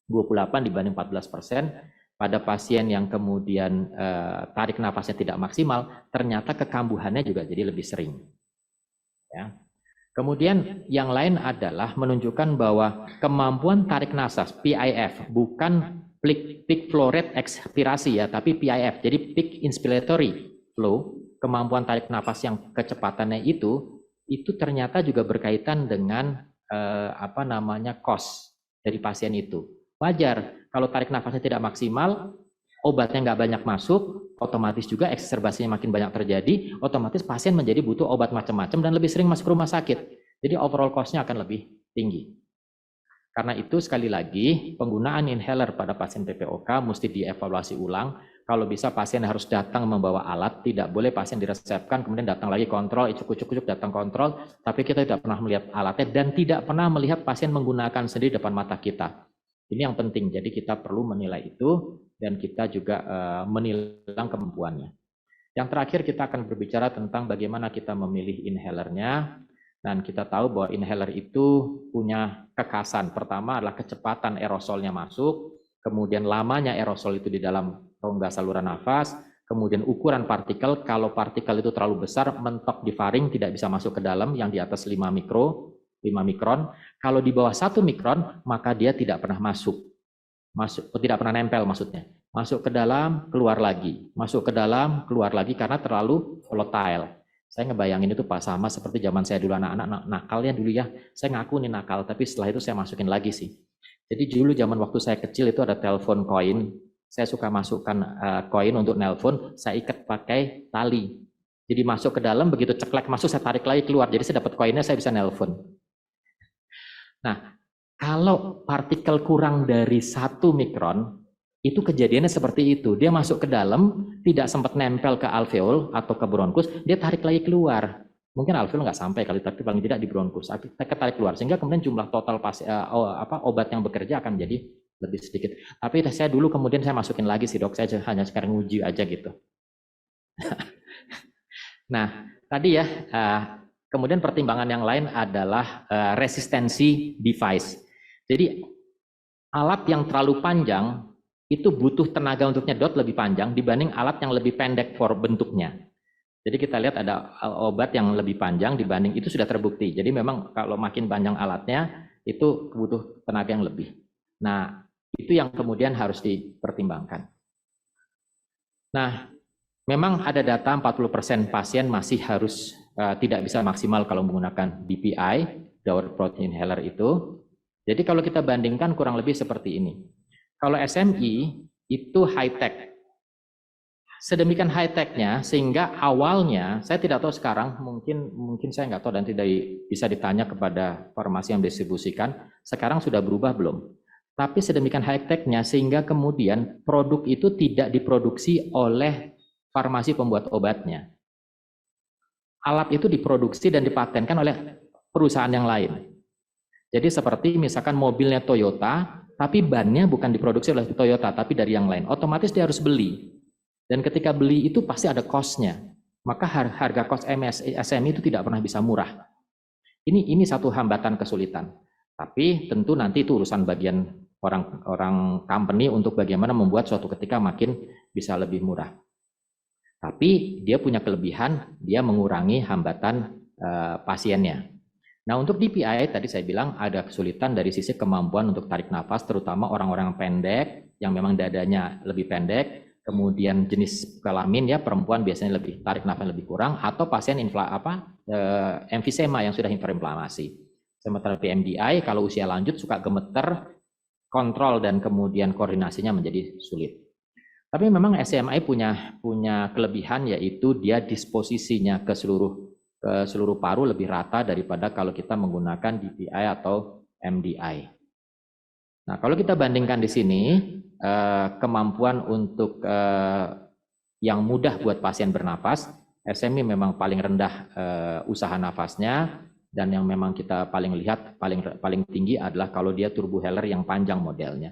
28 dibanding 14%. Pada pasien yang kemudian tarik nafasnya tidak maksimal, ternyata kekambuhannya juga jadi lebih sering. Ya. Kemudian yang lain adalah menunjukkan bahwa kemampuan tarik nafas, PIF, bukan peak flow rate ekspirasi ya, tapi PIF, jadi peak inspiratory flow, kemampuan tarik nafas yang kecepatannya itu ternyata juga berkaitan dengan cost dari pasien itu. Wajar, kalau tarik nafasnya tidak maksimal, obatnya nggak banyak masuk, otomatis juga ekserbasinya makin banyak terjadi, otomatis pasien menjadi butuh obat macam-macam dan lebih sering masuk rumah sakit. Jadi overall cost-nya akan lebih tinggi. Karena itu sekali lagi, penggunaan inhaler pada pasien PPOK mesti dievaluasi ulang. Kalau bisa pasien harus datang membawa alat, tidak boleh pasien diresepkan, kemudian datang lagi kontrol, icuk-icuk datang kontrol, tapi kita tidak pernah melihat alatnya dan tidak pernah melihat pasien menggunakan sendiri depan mata kita. Ini yang penting, jadi kita perlu menilai itu dan kita juga menilai kemampuannya. Yang terakhir kita akan berbicara tentang bagaimana kita memilih inhalernya, dan kita tahu bahwa inhaler itu punya kekhasan. Pertama adalah kecepatan aerosolnya masuk, kemudian lamanya aerosol itu di dalam rongga saluran nafas, kemudian ukuran partikel, kalau partikel itu terlalu besar, mentok di faring, tidak bisa masuk ke dalam, yang di atas 5 mikron, kalau di bawah 1 mikron, maka dia tidak pernah tidak pernah nempel maksudnya. Masuk ke dalam, keluar lagi. Masuk ke dalam, keluar lagi karena terlalu volatile. Saya ngebayangin itu Pak sama seperti zaman saya dulu anak-anak nakal ya dulu ya. Saya ngaku nih nakal, tapi setelah itu saya masukin lagi sih. Jadi dulu zaman waktu saya kecil itu ada telepon koin. Saya suka masukkan koin untuk nelpon, saya ikat pakai tali. Jadi masuk ke dalam, begitu ceklek masuk, saya tarik lagi keluar. Jadi saya dapat koinnya, saya bisa nelpon. Nah, kalau partikel kurang dari 1 mikron, itu kejadiannya seperti itu. Dia masuk ke dalam, tidak sempat nempel ke alveol atau ke bronkus, dia tarik lagi keluar. Mungkin alveol nggak sampai kali, tapi paling tidak di bronkus. Tarik keluar, sehingga kemudian jumlah total obat yang bekerja akan jadi lebih sedikit. Tapi saya dulu kemudian saya masukin lagi sih dok, saya hanya sekarang uji aja gitu. Nah, tadi ya, kemudian pertimbangan yang lain adalah resistensi device. Jadi alat yang terlalu panjang itu butuh tenaga untuk nyedot lebih panjang dibanding alat yang lebih pendek for bentuknya. Jadi kita lihat ada obat yang lebih panjang dibanding itu sudah terbukti. Jadi memang kalau makin panjang alatnya itu butuh tenaga yang lebih. Nah, itu yang kemudian harus dipertimbangkan. Nah, memang ada data 40% pasien masih harus tidak bisa maksimal kalau menggunakan DPI, Downward Protein Inhaler itu. Jadi kalau kita bandingkan kurang lebih seperti ini. Kalau SMI itu high-tech. Sedemikian high-tech-nya sehingga awalnya, saya tidak tahu sekarang, mungkin saya nggak tahu dan tidak bisa ditanya kepada farmasi yang distribusikan, sekarang sudah berubah belum? Tapi sedemikian high-tech-nya sehingga kemudian produk itu tidak diproduksi oleh farmasi pembuat obatnya. Alat itu diproduksi dan dipatenkan oleh perusahaan yang lain. Jadi seperti misalkan mobilnya Toyota, tapi bannya bukan diproduksi oleh Toyota, tapi dari yang lain. Otomatis dia harus beli. Dan ketika beli itu pasti ada cost-nya. Maka harga cost SMI itu tidak pernah bisa murah. Ini satu hambatan kesulitan. Tapi tentu nanti itu urusan bagian orang company untuk bagaimana membuat suatu ketika makin bisa lebih murah. Tapi dia punya kelebihan, dia mengurangi hambatan pasiennya. Nah, untuk DPI tadi saya bilang ada kesulitan dari sisi kemampuan untuk tarik nafas, terutama orang-orang pendek yang memang dadanya lebih pendek. Kemudian jenis kelamin ya, perempuan biasanya lebih tarik nafas lebih kurang, atau pasien emfisema yang sudah hiperinflamasi. Sementara PMDI kalau usia lanjut suka gemeter, kontrol dan kemudian koordinasinya menjadi sulit. Tapi memang SMI punya kelebihan, yaitu dia disposisinya ke seluruh paru lebih rata daripada kalau kita menggunakan DPI atau MDI. Nah, kalau kita bandingkan di sini, kemampuan untuk yang mudah buat pasien bernapas, SMI memang paling rendah usaha nafasnya, dan yang memang kita paling lihat paling tinggi adalah kalau dia turbohaler yang panjang modelnya.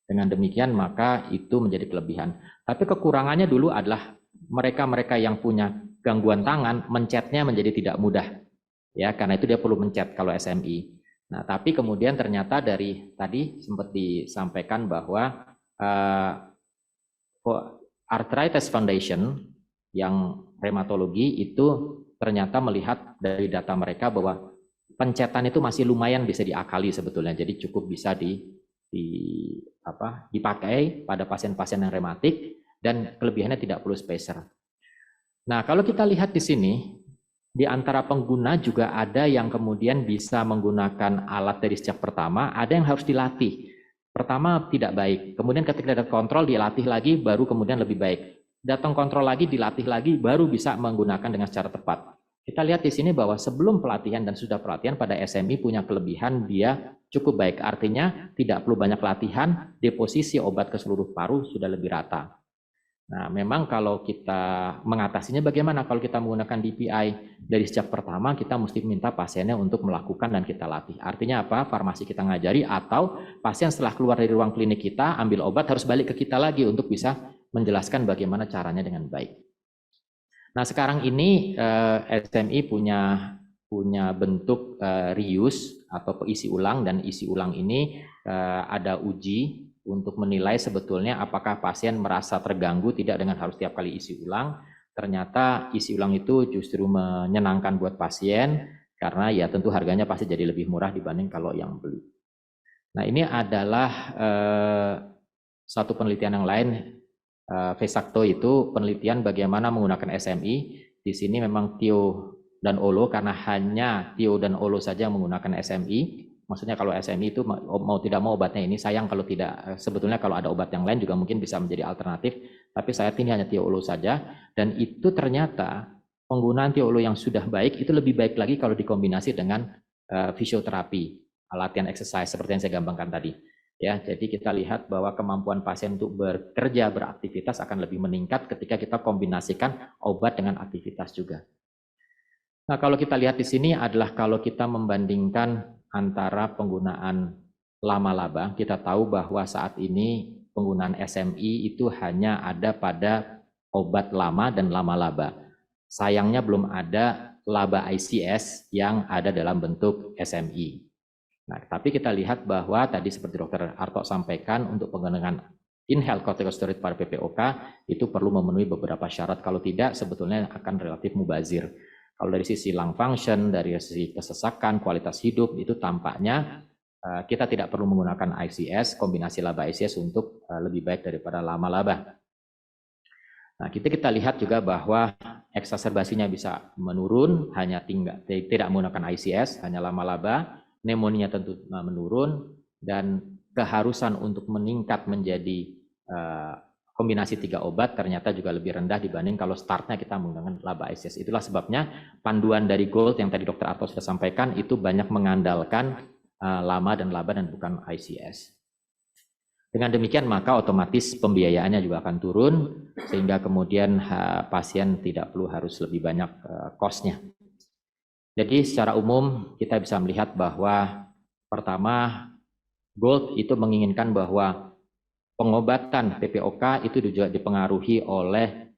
Dengan demikian maka itu menjadi kelebihan. Tapi kekurangannya dulu adalah mereka yang punya gangguan tangan, mencetnya menjadi tidak mudah. Ya, karena itu dia perlu mencet kalau SMI. Nah, tapi kemudian ternyata dari tadi sempat disampaikan bahwa Arthritis Foundation yang rheumatologi itu ternyata melihat dari data mereka bahwa pencetan itu masih lumayan bisa diakali sebetulnya. Jadi cukup bisa dipakai pada pasien-pasien yang rematik dan kelebihannya tidak perlu spacer. Nah, kalau kita lihat di sini, di antara pengguna juga ada yang kemudian bisa menggunakan alat dari sejak pertama, ada yang harus dilatih. Pertama tidak baik, kemudian ketika ada kontrol dilatih lagi, baru kemudian lebih baik. Datang kontrol lagi, dilatih lagi, baru bisa menggunakan dengan secara tepat. Kita lihat di sini bahwa sebelum pelatihan dan sudah pelatihan pada SMI punya kelebihan dia cukup baik. Artinya tidak perlu banyak latihan, deposisi obat ke seluruh paru sudah lebih rata. Nah, memang kalau kita mengatasinya bagaimana? Kalau kita menggunakan DPI dari sejak pertama, kita mesti minta pasiennya untuk melakukan dan kita latih. Artinya apa? Farmasi kita ngajari, atau pasien setelah keluar dari ruang klinik kita, ambil obat harus balik ke kita lagi untuk bisa menjelaskan bagaimana caranya dengan baik. Nah, sekarang ini SMI punya bentuk reuse atau isi ulang, dan isi ulang ini ada uji untuk menilai sebetulnya apakah pasien merasa terganggu tidak dengan harus tiap kali isi ulang. Ternyata isi ulang itu justru menyenangkan buat pasien, karena ya tentu harganya pasti jadi lebih murah dibanding kalau yang beli. Nah, ini adalah satu penelitian yang lain, Vesakto itu penelitian bagaimana menggunakan SMI. Di sini memang Tio dan Olo, karena hanya Tio dan Olo saja menggunakan SMI. Maksudnya kalau SMI itu mau tidak mau obatnya ini, sayang kalau tidak, sebetulnya kalau ada obat yang lain juga mungkin bisa menjadi alternatif, tapi saya ini hanya Tio Olo saja, dan itu ternyata penggunaan Tio Olo yang sudah baik, itu lebih baik lagi kalau dikombinasi dengan fisioterapi, latihan exercise seperti yang saya gambarkan tadi. Ya, jadi kita lihat bahwa kemampuan pasien untuk bekerja, beraktivitas akan lebih meningkat ketika kita kombinasikan obat dengan aktivitas juga. Nah, kalau kita lihat di sini adalah kalau kita membandingkan antara penggunaan lama-laba, kita tahu bahwa saat ini penggunaan SMI itu hanya ada pada obat lama dan lama-laba. Sayangnya belum ada laba ICS yang ada dalam bentuk SMI. Nah, tapi kita lihat bahwa tadi seperti Dr. Arto sampaikan, untuk penggunaan inhaled corticosteroid pada PPOK itu perlu memenuhi beberapa syarat. Kalau tidak, sebetulnya akan relatif mubazir. Kalau dari sisi lung function, dari sisi kesesakan, kualitas hidup, itu tampaknya kita tidak perlu menggunakan ICS, kombinasi laba ICS untuk lebih baik daripada lama laba. Nah, kita lihat juga bahwa eksaserbasinya bisa menurun, hanya tidak menggunakan ICS, hanya lama laba, pneumonia tentu menurun, dan keharusan untuk meningkat menjadi kombinasi 3 obat ternyata juga lebih rendah dibanding kalau startnya kita menggunakan laba ICS. Itulah sebabnya panduan dari GOLD yang tadi Dr. Arto sudah sampaikan itu banyak mengandalkan lama dan laba dan bukan ICS. Dengan demikian maka otomatis pembiayaannya juga akan turun sehingga kemudian pasien tidak perlu harus lebih banyak cost-nya. Jadi secara umum kita bisa melihat bahwa pertama GOLD itu menginginkan bahwa pengobatan PPOK itu juga dipengaruhi oleh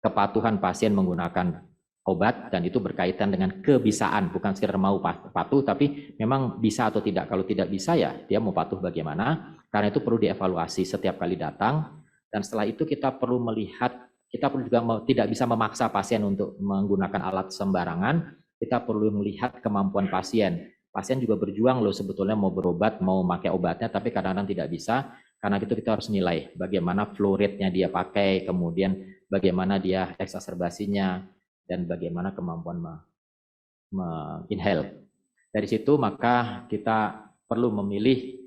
kepatuhan pasien menggunakan obat dan itu berkaitan dengan kebisaan, bukan sekedar mau patuh tapi memang bisa atau tidak. Kalau tidak bisa ya dia mau patuh bagaimana, karena itu perlu dievaluasi setiap kali datang dan setelah itu kita perlu melihat, kita perlu juga tidak bisa memaksa pasien untuk menggunakan alat sembarangan, kita perlu melihat kemampuan pasien. Pasien juga berjuang loh sebetulnya mau berobat, mau pakai obatnya, tapi kadang-kadang tidak bisa. Karena itu kita harus nilai bagaimana flow rate-nya dia pakai, kemudian bagaimana dia eksaserbasinya, dan bagaimana kemampuan inhale. Dari situ maka kita perlu memilih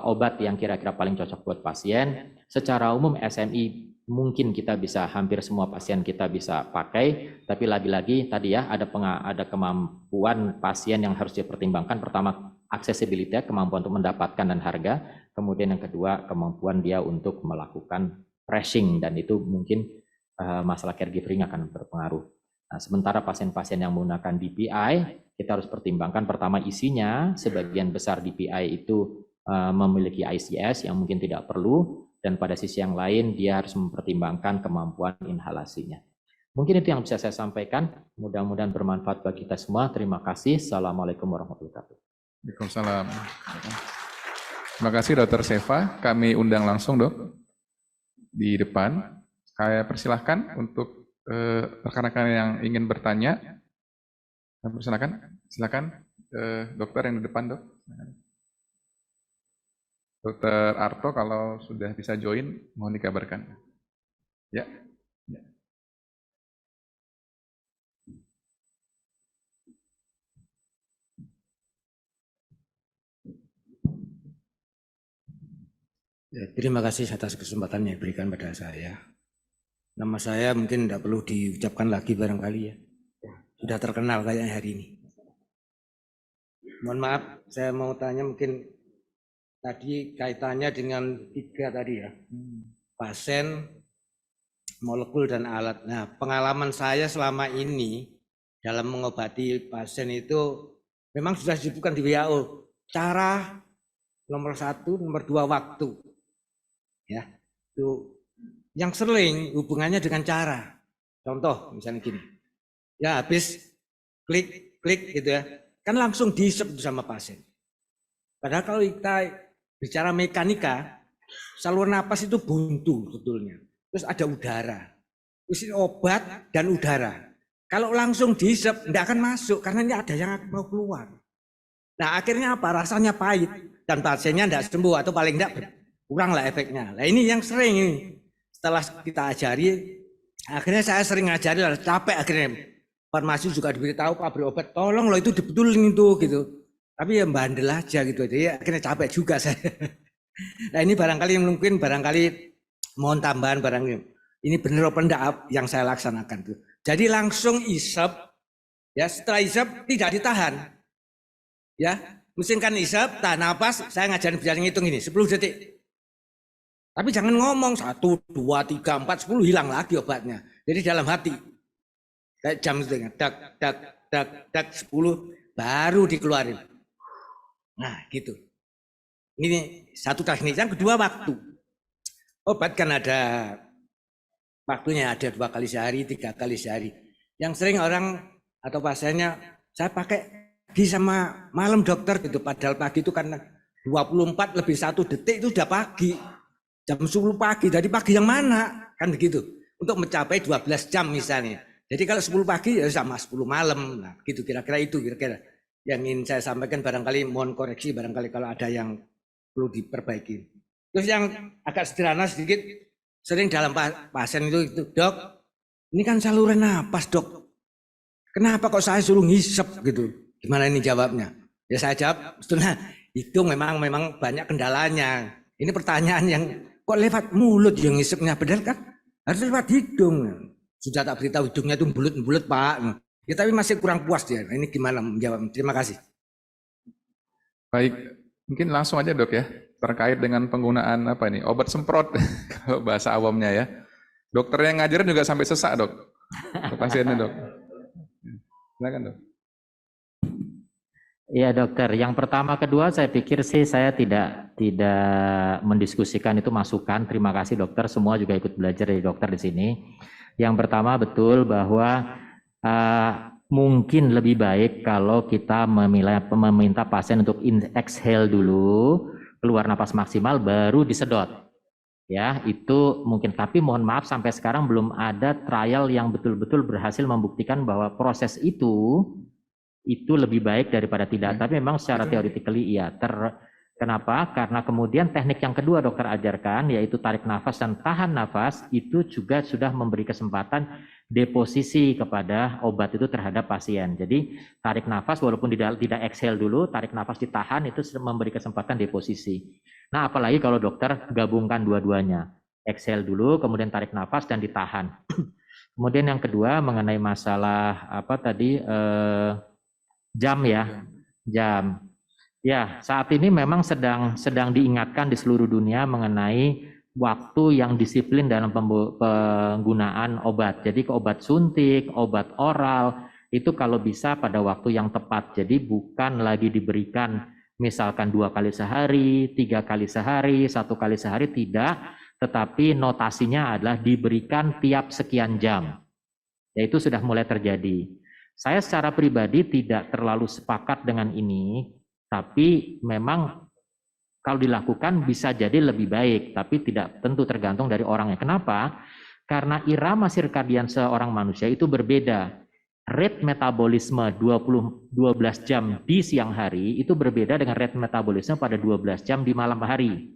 obat yang kira-kira paling cocok buat pasien. Secara umum SMI mungkin kita bisa, hampir semua pasien kita bisa pakai, tapi lagi-lagi tadi ya ada kemampuan pasien yang harus dipertimbangkan. Pertama, aksesibilitas, kemampuan untuk mendapatkan dan harga. Kemudian yang kedua, kemampuan dia untuk melakukan pressing, dan itu mungkin masalah caregiving akan berpengaruh. Nah, sementara pasien-pasien yang menggunakan DPI, kita harus pertimbangkan pertama isinya, sebagian besar DPI itu memiliki ICS yang mungkin tidak perlu, dan pada sisi yang lain dia harus mempertimbangkan kemampuan inhalasinya. Mungkin itu yang bisa saya sampaikan, mudah-mudahan bermanfaat bagi kita semua. Terima kasih. Assalamualaikum warahmatullahi wabarakatuh. Waalaikumsalam. Terima kasih Dr. Seva. Kami undang langsung dok di depan. Saya persilahkan untuk rekan-rekan yang ingin bertanya. Silakan dokter yang di depan dok. Dr. Arto kalau sudah bisa join mohon dikabarkan. Ya. Ya, terima kasih atas kesempatan yang diberikan pada saya. Nama saya mungkin tidak perlu diucapkan lagi barangkali ya. Sudah terkenal kayaknya hari ini. Mohon maaf, saya mau tanya mungkin tadi kaitannya dengan 3 tadi ya. Pasien, molekul dan alat. Nah, pengalaman saya selama ini dalam mengobati pasien itu memang sudah disebutkan di WHO. Cara nomor 1, nomor 2 waktu. Ya, itu yang sering hubungannya dengan cara. Contoh misalnya gini, ya habis klik gitu ya, kan langsung dihisap sama pasien. Padahal kalau kita bicara mekanika, saluran napas itu buntu sebetulnya. Terus ada udara, terus obat dan udara. Kalau langsung dihisap tidak akan masuk karena ini ada yang mau keluar. Nah akhirnya apa? Rasanya pahit dan pasiennya tidak sembuh atau paling tidak kurang lah efeknya. Nah ini yang sering ini. Setelah kita ajari, akhirnya saya sering ngajari, capek akhirnya. Farmasi juga diberitahu pabrik obat, tolong loh itu dibetulin itu gitu. Tapi ya bandel aja gitu, jadi akhirnya capek juga saya. Nah ini barangkali mungkin mohon tambahan barangkali. Ini benar apa enggak yang saya laksanakan tuh. Jadi langsung isap, ya setelah isap tidak ditahan. Ya, mesinkan isap, tahan napas, saya ngajarin biar ngitung ini 10 detik. Tapi jangan ngomong 1, 2, 3, 4, 10 hilang lagi obatnya. Jadi dalam hati. Kayak jam itu dak 10 baru dikeluarin. Nah, gitu. Ini satu teknik. Yang kedua waktu. Obat kan ada waktunya, ada 2 kali sehari, 3 kali sehari. Yang sering orang atau pasiennya saya pakai pagi sama malam dokter gitu. Padahal pagi itu kan 24 lebih 1 detik itu udah pagi. jam 10 pagi, dari pagi yang mana? Kan begitu. Untuk mencapai 12 jam misalnya. Jadi kalau 10 pagi ya sama 10 malam. Nah, gitu kira-kira itu kira-kira yang ingin saya sampaikan, barangkali mohon koreksi barangkali kalau ada yang perlu diperbaiki. Terus yang agak sederhana sedikit, sering dalam pasien itu, dok, ini kan saluran napas, dok. Kenapa kok saya suruh ngisep gitu? Gimana ini jawabnya? Ya saya jawab, sebetulnya hidung memang banyak kendalanya. Ini pertanyaan yang kok lewat mulut yang ngisepnya, padahal kan harus lewat hidung. Sudah tak beritahu hidungnya itu bulat-bulat, Pak. Ya, tapi masih kurang puas dia. Ini gimana menjawab? Terima kasih. Baik, mungkin langsung aja dok ya, terkait dengan penggunaan apa ini, obat semprot, kalau bahasa awamnya ya. Dokter yang ngajarin juga sampai sesak dok, ke pasiennya dok. Silakan dok. Iya dokter, yang pertama kedua saya pikir sih saya tidak mendiskusikan itu masukan. Terima kasih dokter, semua juga ikut belajar dari dokter di sini. Yang pertama betul bahwa mungkin lebih baik kalau kita meminta pasien untuk exhale dulu, keluar napas maksimal baru disedot. Ya, itu mungkin, tapi mohon maaf sampai sekarang belum ada trial yang betul-betul berhasil membuktikan bahwa proses itu lebih baik daripada tidak. Tapi memang secara theoretically iya. Kenapa? Karena kemudian teknik yang kedua dokter ajarkan, yaitu tarik nafas dan tahan nafas, itu juga sudah memberi kesempatan deposisi kepada obat itu terhadap pasien. Jadi tarik nafas walaupun tidak exhale dulu, tarik nafas ditahan, itu sudah memberi kesempatan deposisi. Nah apalagi kalau dokter gabungkan dua-duanya, exhale dulu, kemudian tarik nafas dan ditahan. Kemudian yang kedua mengenai masalah apa tadi, jam ya, jam. Ya, saat ini memang sedang diingatkan di seluruh dunia mengenai waktu yang disiplin dalam penggunaan obat. Jadi obat suntik, obat oral, itu kalau bisa pada waktu yang tepat. Jadi bukan lagi diberikan misalkan 2 kali sehari, 3 kali sehari, 1 kali sehari, tidak. Tetapi notasinya adalah diberikan tiap sekian jam. Yaitu sudah mulai terjadi. Saya secara pribadi tidak terlalu sepakat dengan ini, tapi memang kalau dilakukan bisa jadi lebih baik, tapi tidak tentu tergantung dari orangnya. Kenapa? Karena irama sirkadian seorang manusia itu berbeda. Rate metabolisme 12 jam di siang hari itu berbeda dengan rate metabolisme pada 12 jam di malam hari.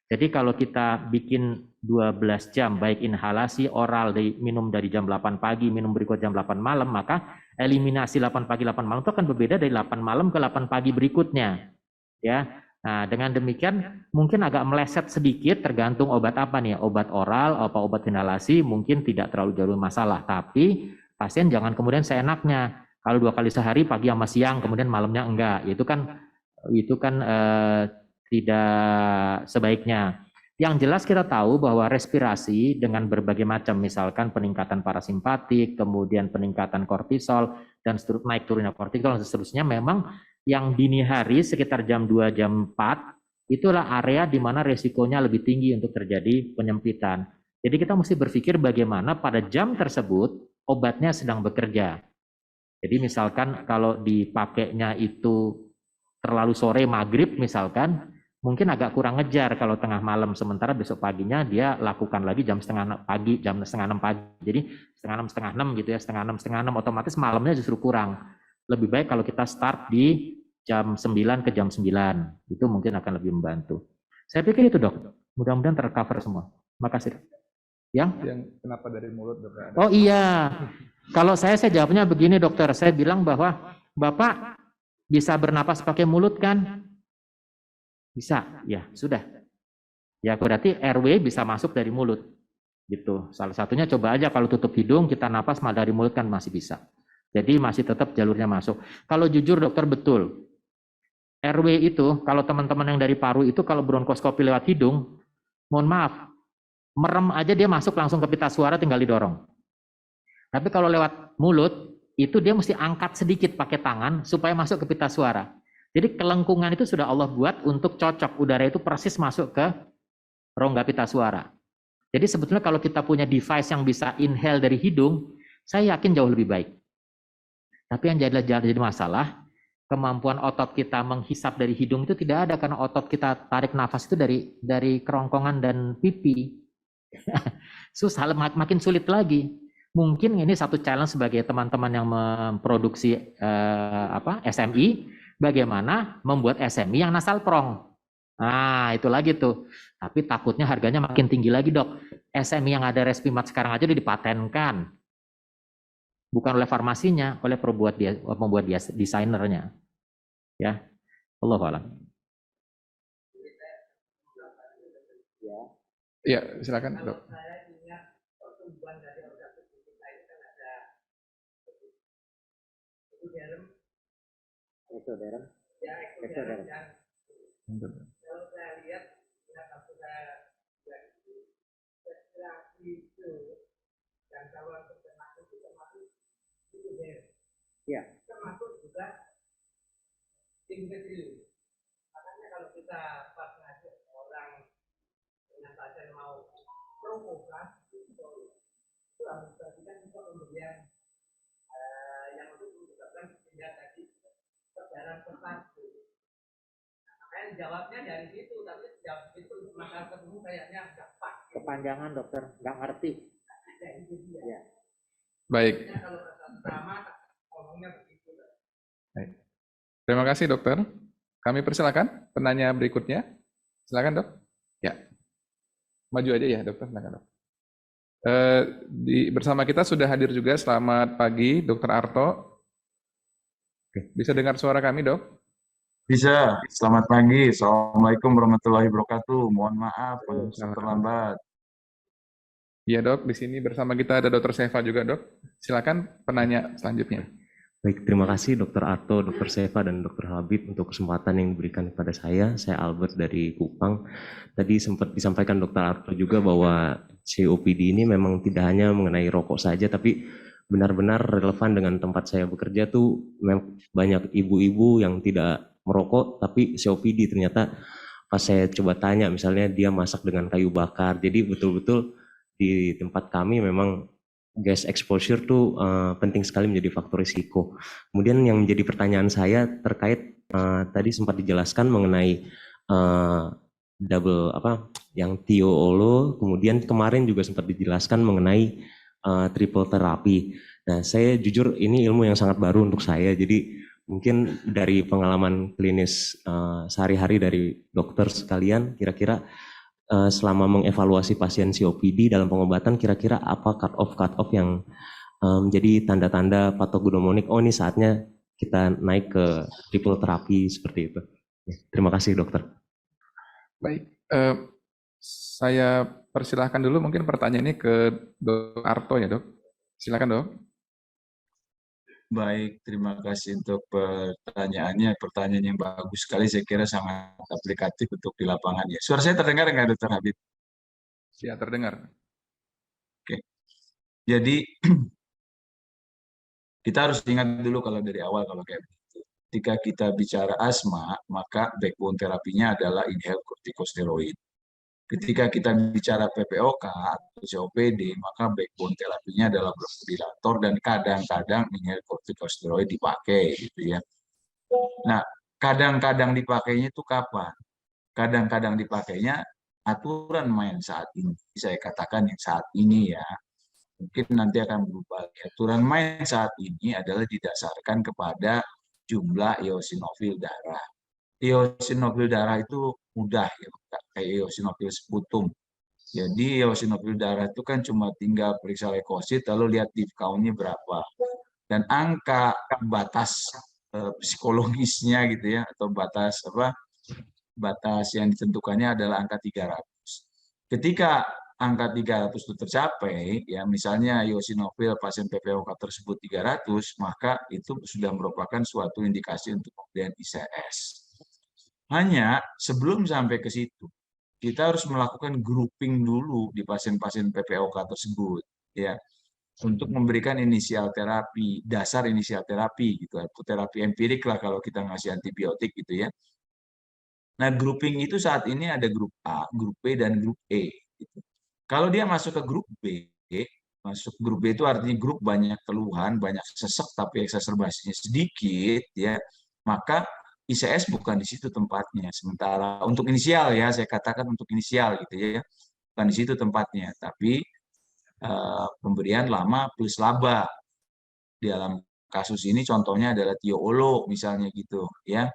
Jadi kalau kita bikin 12 jam, baik inhalasi, oral, minum dari jam 8 pagi, minum berikut jam 8 malam, maka eliminasi 8 pagi, 8 malam itu akan berbeda dari 8 malam ke 8 pagi berikutnya. Ya, nah dengan demikian mungkin agak meleset sedikit tergantung obat apa nih, obat oral, apa obat inhalasi, mungkin tidak terlalu jauh masalah. Tapi pasien jangan kemudian seenaknya, kalau 2 kali sehari, pagi sama siang, kemudian malamnya enggak, itu kan tidak sebaiknya. Yang jelas kita tahu bahwa respirasi dengan berbagai macam, misalkan peningkatan parasimpatik, kemudian peningkatan kortisol, dan naik turunnya kortisol, dan seterusnya, memang yang dini hari sekitar jam 2, jam 4, itulah area di mana resikonya lebih tinggi untuk terjadi penyempitan. Jadi kita mesti berpikir bagaimana pada jam tersebut obatnya sedang bekerja. Jadi misalkan kalau dipakainya itu terlalu sore, maghrib misalkan, mungkin agak kurang ngejar kalau tengah malam, sementara besok paginya dia lakukan lagi jam setengah pagi, jam setengah 6 pagi. Jadi setengah 6 gitu ya, setengah 6, otomatis malamnya justru kurang. Lebih baik kalau kita start di jam 9 ke jam 9. Itu mungkin akan lebih membantu. Saya pikir itu dok, mudah-mudahan tercover semua. Makasih. Yang kenapa dari mulut dok? Oh iya, kalau saya jawabnya begini dokter, saya bilang bahwa Bapak bisa bernapas pakai mulut kan? Bisa, ya sudah. Ya berarti airway bisa masuk dari mulut, gitu. Salah satunya coba aja kalau tutup hidung kita napas dari mulut kan masih bisa. Jadi masih tetap jalurnya masuk. Kalau jujur dokter betul, airway itu kalau teman-teman yang dari paru itu kalau bronkoskopi lewat hidung, mohon maaf, merem aja dia masuk langsung ke pita suara, tinggal didorong. Tapi kalau lewat mulut itu dia mesti angkat sedikit pakai tangan supaya masuk ke pita suara. Jadi kelengkungan itu sudah Allah buat untuk cocok udara itu persis masuk ke rongga pita suara. Jadi sebetulnya kalau kita punya device yang bisa inhale dari hidung, saya yakin jauh lebih baik. Tapi yang jadi masalah, kemampuan otot kita menghisap dari hidung itu tidak ada, karena otot kita tarik nafas itu dari kerongkongan dan pipi. Susah, makin sulit lagi. Mungkin ini satu challenge sebagai teman-teman yang memproduksi SMI, bagaimana membuat SMI yang nasal prong. Nah, itu lagi tuh. Tapi takutnya harganya makin tinggi lagi, Dok. SMI yang ada Respimat sekarang aja udah dipatenkan. Bukan oleh farmasinya, oleh pembuat desainernya. Ya. Allahu a'lam. Ya, silakan, Dok. Kalau saya lihat itu dan calon peternak itu termasuk termasuk juga tim kecil. Makanya kalau kita pas ngajak orang dengan pasien mau provokasi itu harus perhatikan kita pemberian yang untuk menyebabkan pindah tadi perjalanan persatu. Makanya jawabnya dari situ, tapi jawab itu masalah ketemu kayaknya nggak pas. Kepanjangan, dokter, nggak ngerti. Ya. Baik. Kalau sama ngomongnya begitu. Baik. Terima kasih, dokter. Kami persilakan penanya berikutnya. Silakan, Dok. Ya. Maju aja ya, dokter. Silakan, Dok. Bersama kita sudah hadir juga. Selamat pagi, Dokter Arto. Bisa dengar suara kami, Dok? Bisa. Selamat pagi. Assalamualaikum warahmatullahi wabarakatuh. Mohon maaf terlambat. Iya, Dok. Di sini bersama kita ada Dr. Seva juga, Dok. Silakan penanya selanjutnya. Baik, terima kasih Dr. Arto, Dr. Seva, dan Dr. Habib untuk kesempatan yang diberikan kepada saya. Saya Albert dari Kupang. Tadi sempat disampaikan Dr. Arto juga bahwa COPD ini memang tidak hanya mengenai rokok saja, tapi benar-benar relevan dengan tempat saya bekerja tuh banyak ibu-ibu yang tidak merokok tapi COPD. Ternyata pas saya coba tanya, misalnya dia masak dengan kayu bakar, jadi betul-betul di tempat kami memang gas exposure tuh penting sekali menjadi faktor risiko. Kemudian yang menjadi pertanyaan saya terkait tadi sempat dijelaskan mengenai double yang TIOLO, kemudian kemarin juga sempat dijelaskan mengenai triple terapi. Nah, saya jujur ini ilmu yang sangat baru untuk saya, jadi mungkin dari pengalaman klinis sehari-hari dari dokter sekalian, kira-kira selama mengevaluasi pasien COPD dalam pengobatan, kira-kira apa cut off yang menjadi tanda-tanda patognomonik, oh ini saatnya kita naik ke triple terapi seperti itu. Terima kasih, dokter. Baik, saya persilahkan dulu mungkin pertanyaan ini ke Dr. Arto ya, Dok. Silakan, Dok. Baik, terima kasih untuk pertanyaannya. Pertanyaan yang bagus sekali, saya kira sangat aplikatif untuk di lapangan. Ya, suara saya terdengar nggak, Dr. Habib? Ya, terdengar. Oke. Jadi kita harus ingat dulu kalau dari awal kalau kayak begitu. Ketika kita bicara asma, maka backbone terapinya adalah inhaled corticosteroid. Ketika kita bicara PPOK atau COPD, maka backbone terapinya adalah bronchodilator dan kadang-kadang inhaled corticosteroid dipakai, gitu ya. Nah, kadang-kadang dipakainya itu kapan? Kadang-kadang dipakainya aturan main saat ini. Saya katakan yang saat ini ya, mungkin nanti akan berubah. Aturan main saat ini adalah didasarkan kepada jumlah eosinofil darah. Eosinofil darah itu mudah ya, kayak eosinofil sputum. Jadi eosinofil darah itu kan cuma tinggal periksa leukosit lalu lihat div count-nya berapa. Dan angka batas psikologisnya gitu ya, atau batas yang ditentukannya adalah angka 300. Ketika angka 300 itu tercapai, ya misalnya eosinofil pasien PPOK tersebut 300, maka itu sudah merupakan suatu indikasi untuk pemberian ICS. Hanya sebelum sampai ke situ, kita harus melakukan grouping dulu di pasien-pasien PPOK tersebut, ya, untuk memberikan inisial terapi, dasar inisial terapi, gitu, atau terapi empirik lah kalau kita ngasih antibiotik, gitu ya. Nah, grouping itu saat ini ada grup A, grup B, dan grup E. Gitu. Kalau dia masuk ke grup B, masuk grup B itu artinya grup banyak keluhan, banyak sesek tapi eksaserbasinya sedikit, ya. maka ICS bukan di situ tempatnya. Sementara untuk inisial ya, saya katakan untuk inisial gitu ya, bukan di situ tempatnya, tapi pemberian lama plus laba. Dalam kasus ini contohnya adalah Tio Olo misalnya gitu ya.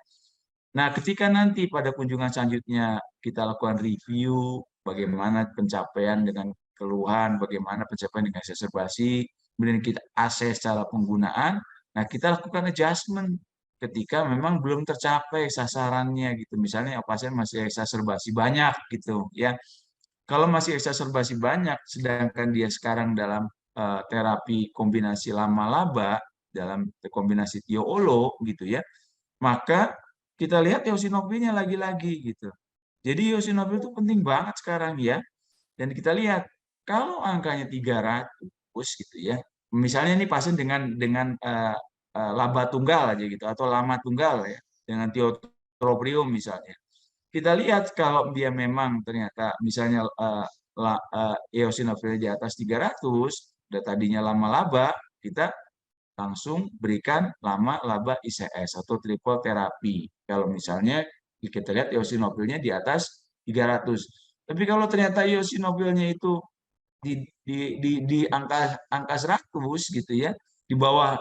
Nah, ketika nanti pada kunjungan selanjutnya kita lakukan review bagaimana pencapaian dengan keluhan, bagaimana pencapaian dengan exacerbasi, kemudian kita assess cara penggunaan, nah kita lakukan adjustment ketika memang belum tercapai sasarannya gitu. Misalnya pasien masih exacerbasi banyak gitu ya. Kalau masih exacerbasi banyak, sedangkan dia sekarang dalam terapi kombinasi lama-laba, dalam kombinasi Tio-Olo gitu ya, maka kita lihat eosinophilnya lagi-lagi gitu. Jadi eosinophil itu penting banget sekarang ya. Dan kita lihat kalau angkanya 300 gitu ya. Misalnya ini pasien dengan laba tunggal aja gitu atau lama tunggal ya dengan tiotropium misalnya. Kita lihat kalau dia memang ternyata misalnya eosinofil di atas 300, udah tadinya lama laba, kita langsung berikan lama laba ICS atau triple terapi. Kalau misalnya kita lihat eosinofilnya di atas 300. Tapi kalau ternyata eosinofilnya itu di angka 100 gitu ya, di bawah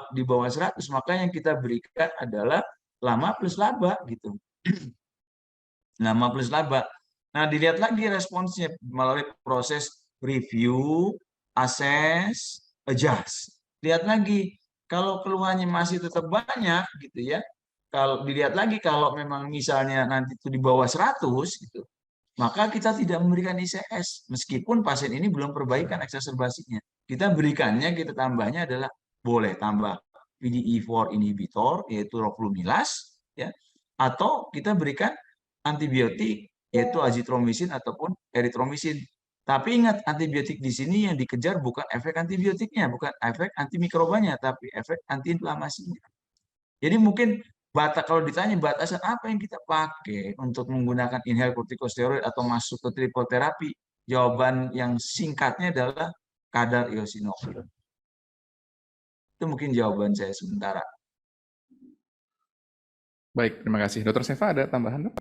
100, maka yang kita berikan adalah lama plus laba gitu. Lama plus laba. Nah, dilihat lagi responsnya melalui proses review, assess, adjust. Lihat lagi, kalau keluhannya masih tetap banyak gitu ya, kalau dilihat lagi kalau memang misalnya nanti itu di bawah 100 gitu, maka kita tidak memberikan ICS meskipun pasien ini belum perbaikan exacerbasinya. Kita berikannya, kita tambahnya adalah boleh tambah PDE4 inhibitor yaitu roflumilas ya, atau kita berikan antibiotik yaitu azitromisin ataupun eritromisin. Tapi ingat, antibiotik di sini yang dikejar bukan efek antibiotiknya, bukan efek antimikrobanya, tapi efek antiinflamasinya. Jadi mungkin kalau ditanya batasan apa yang kita pakai untuk menggunakan inhale kortikosteroid atau masuk ke triple terapi, jawaban yang singkatnya adalah kadar eosinofil. Itu mungkin jawaban saya sementara. Baik, terima kasih. Dr. Seva ada tambahan, Dok?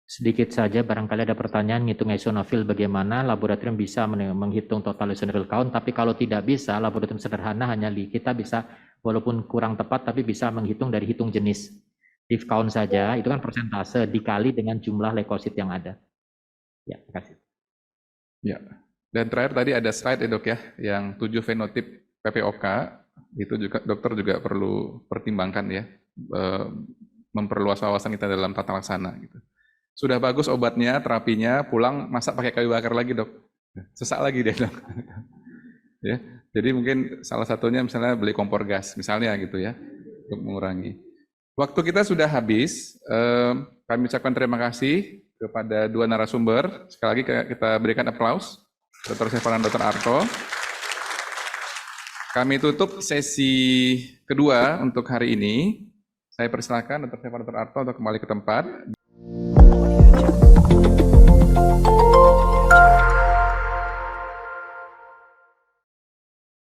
Sedikit saja, barangkali ada pertanyaan, ngitung eosinofil bagaimana, laboratorium bisa menghitung total eosinofil count, tapi kalau tidak bisa, laboratorium sederhana hanya kita bisa, walaupun kurang tepat, tapi bisa menghitung dari hitung jenis. Div count saja, itu kan persentase, dikali dengan jumlah leukosit yang ada. Ya, terima kasih. Ya, dan terakhir tadi ada slide ya, Dok ya, yang 7 fenotip PPOK, itu juga dokter juga perlu pertimbangkan ya, memperluas wawasan kita dalam tata laksana gitu. Sudah bagus obatnya, terapinya, pulang masa pakai kayu bakar lagi, Dok. Sesak lagi dia, Dok. Ya, jadi mungkin salah satunya misalnya beli kompor gas, misalnya gitu ya, untuk mengurangi. Waktu kita sudah habis, kami ucapkan terima kasih kepada dua narasumber. Sekali lagi kita berikan aplaus, Dr. Seva dan Dr. Arto. Kami tutup sesi kedua untuk hari ini. Saya persilakan Dr. Seva dan Dr. Arto untuk kembali ke tempat.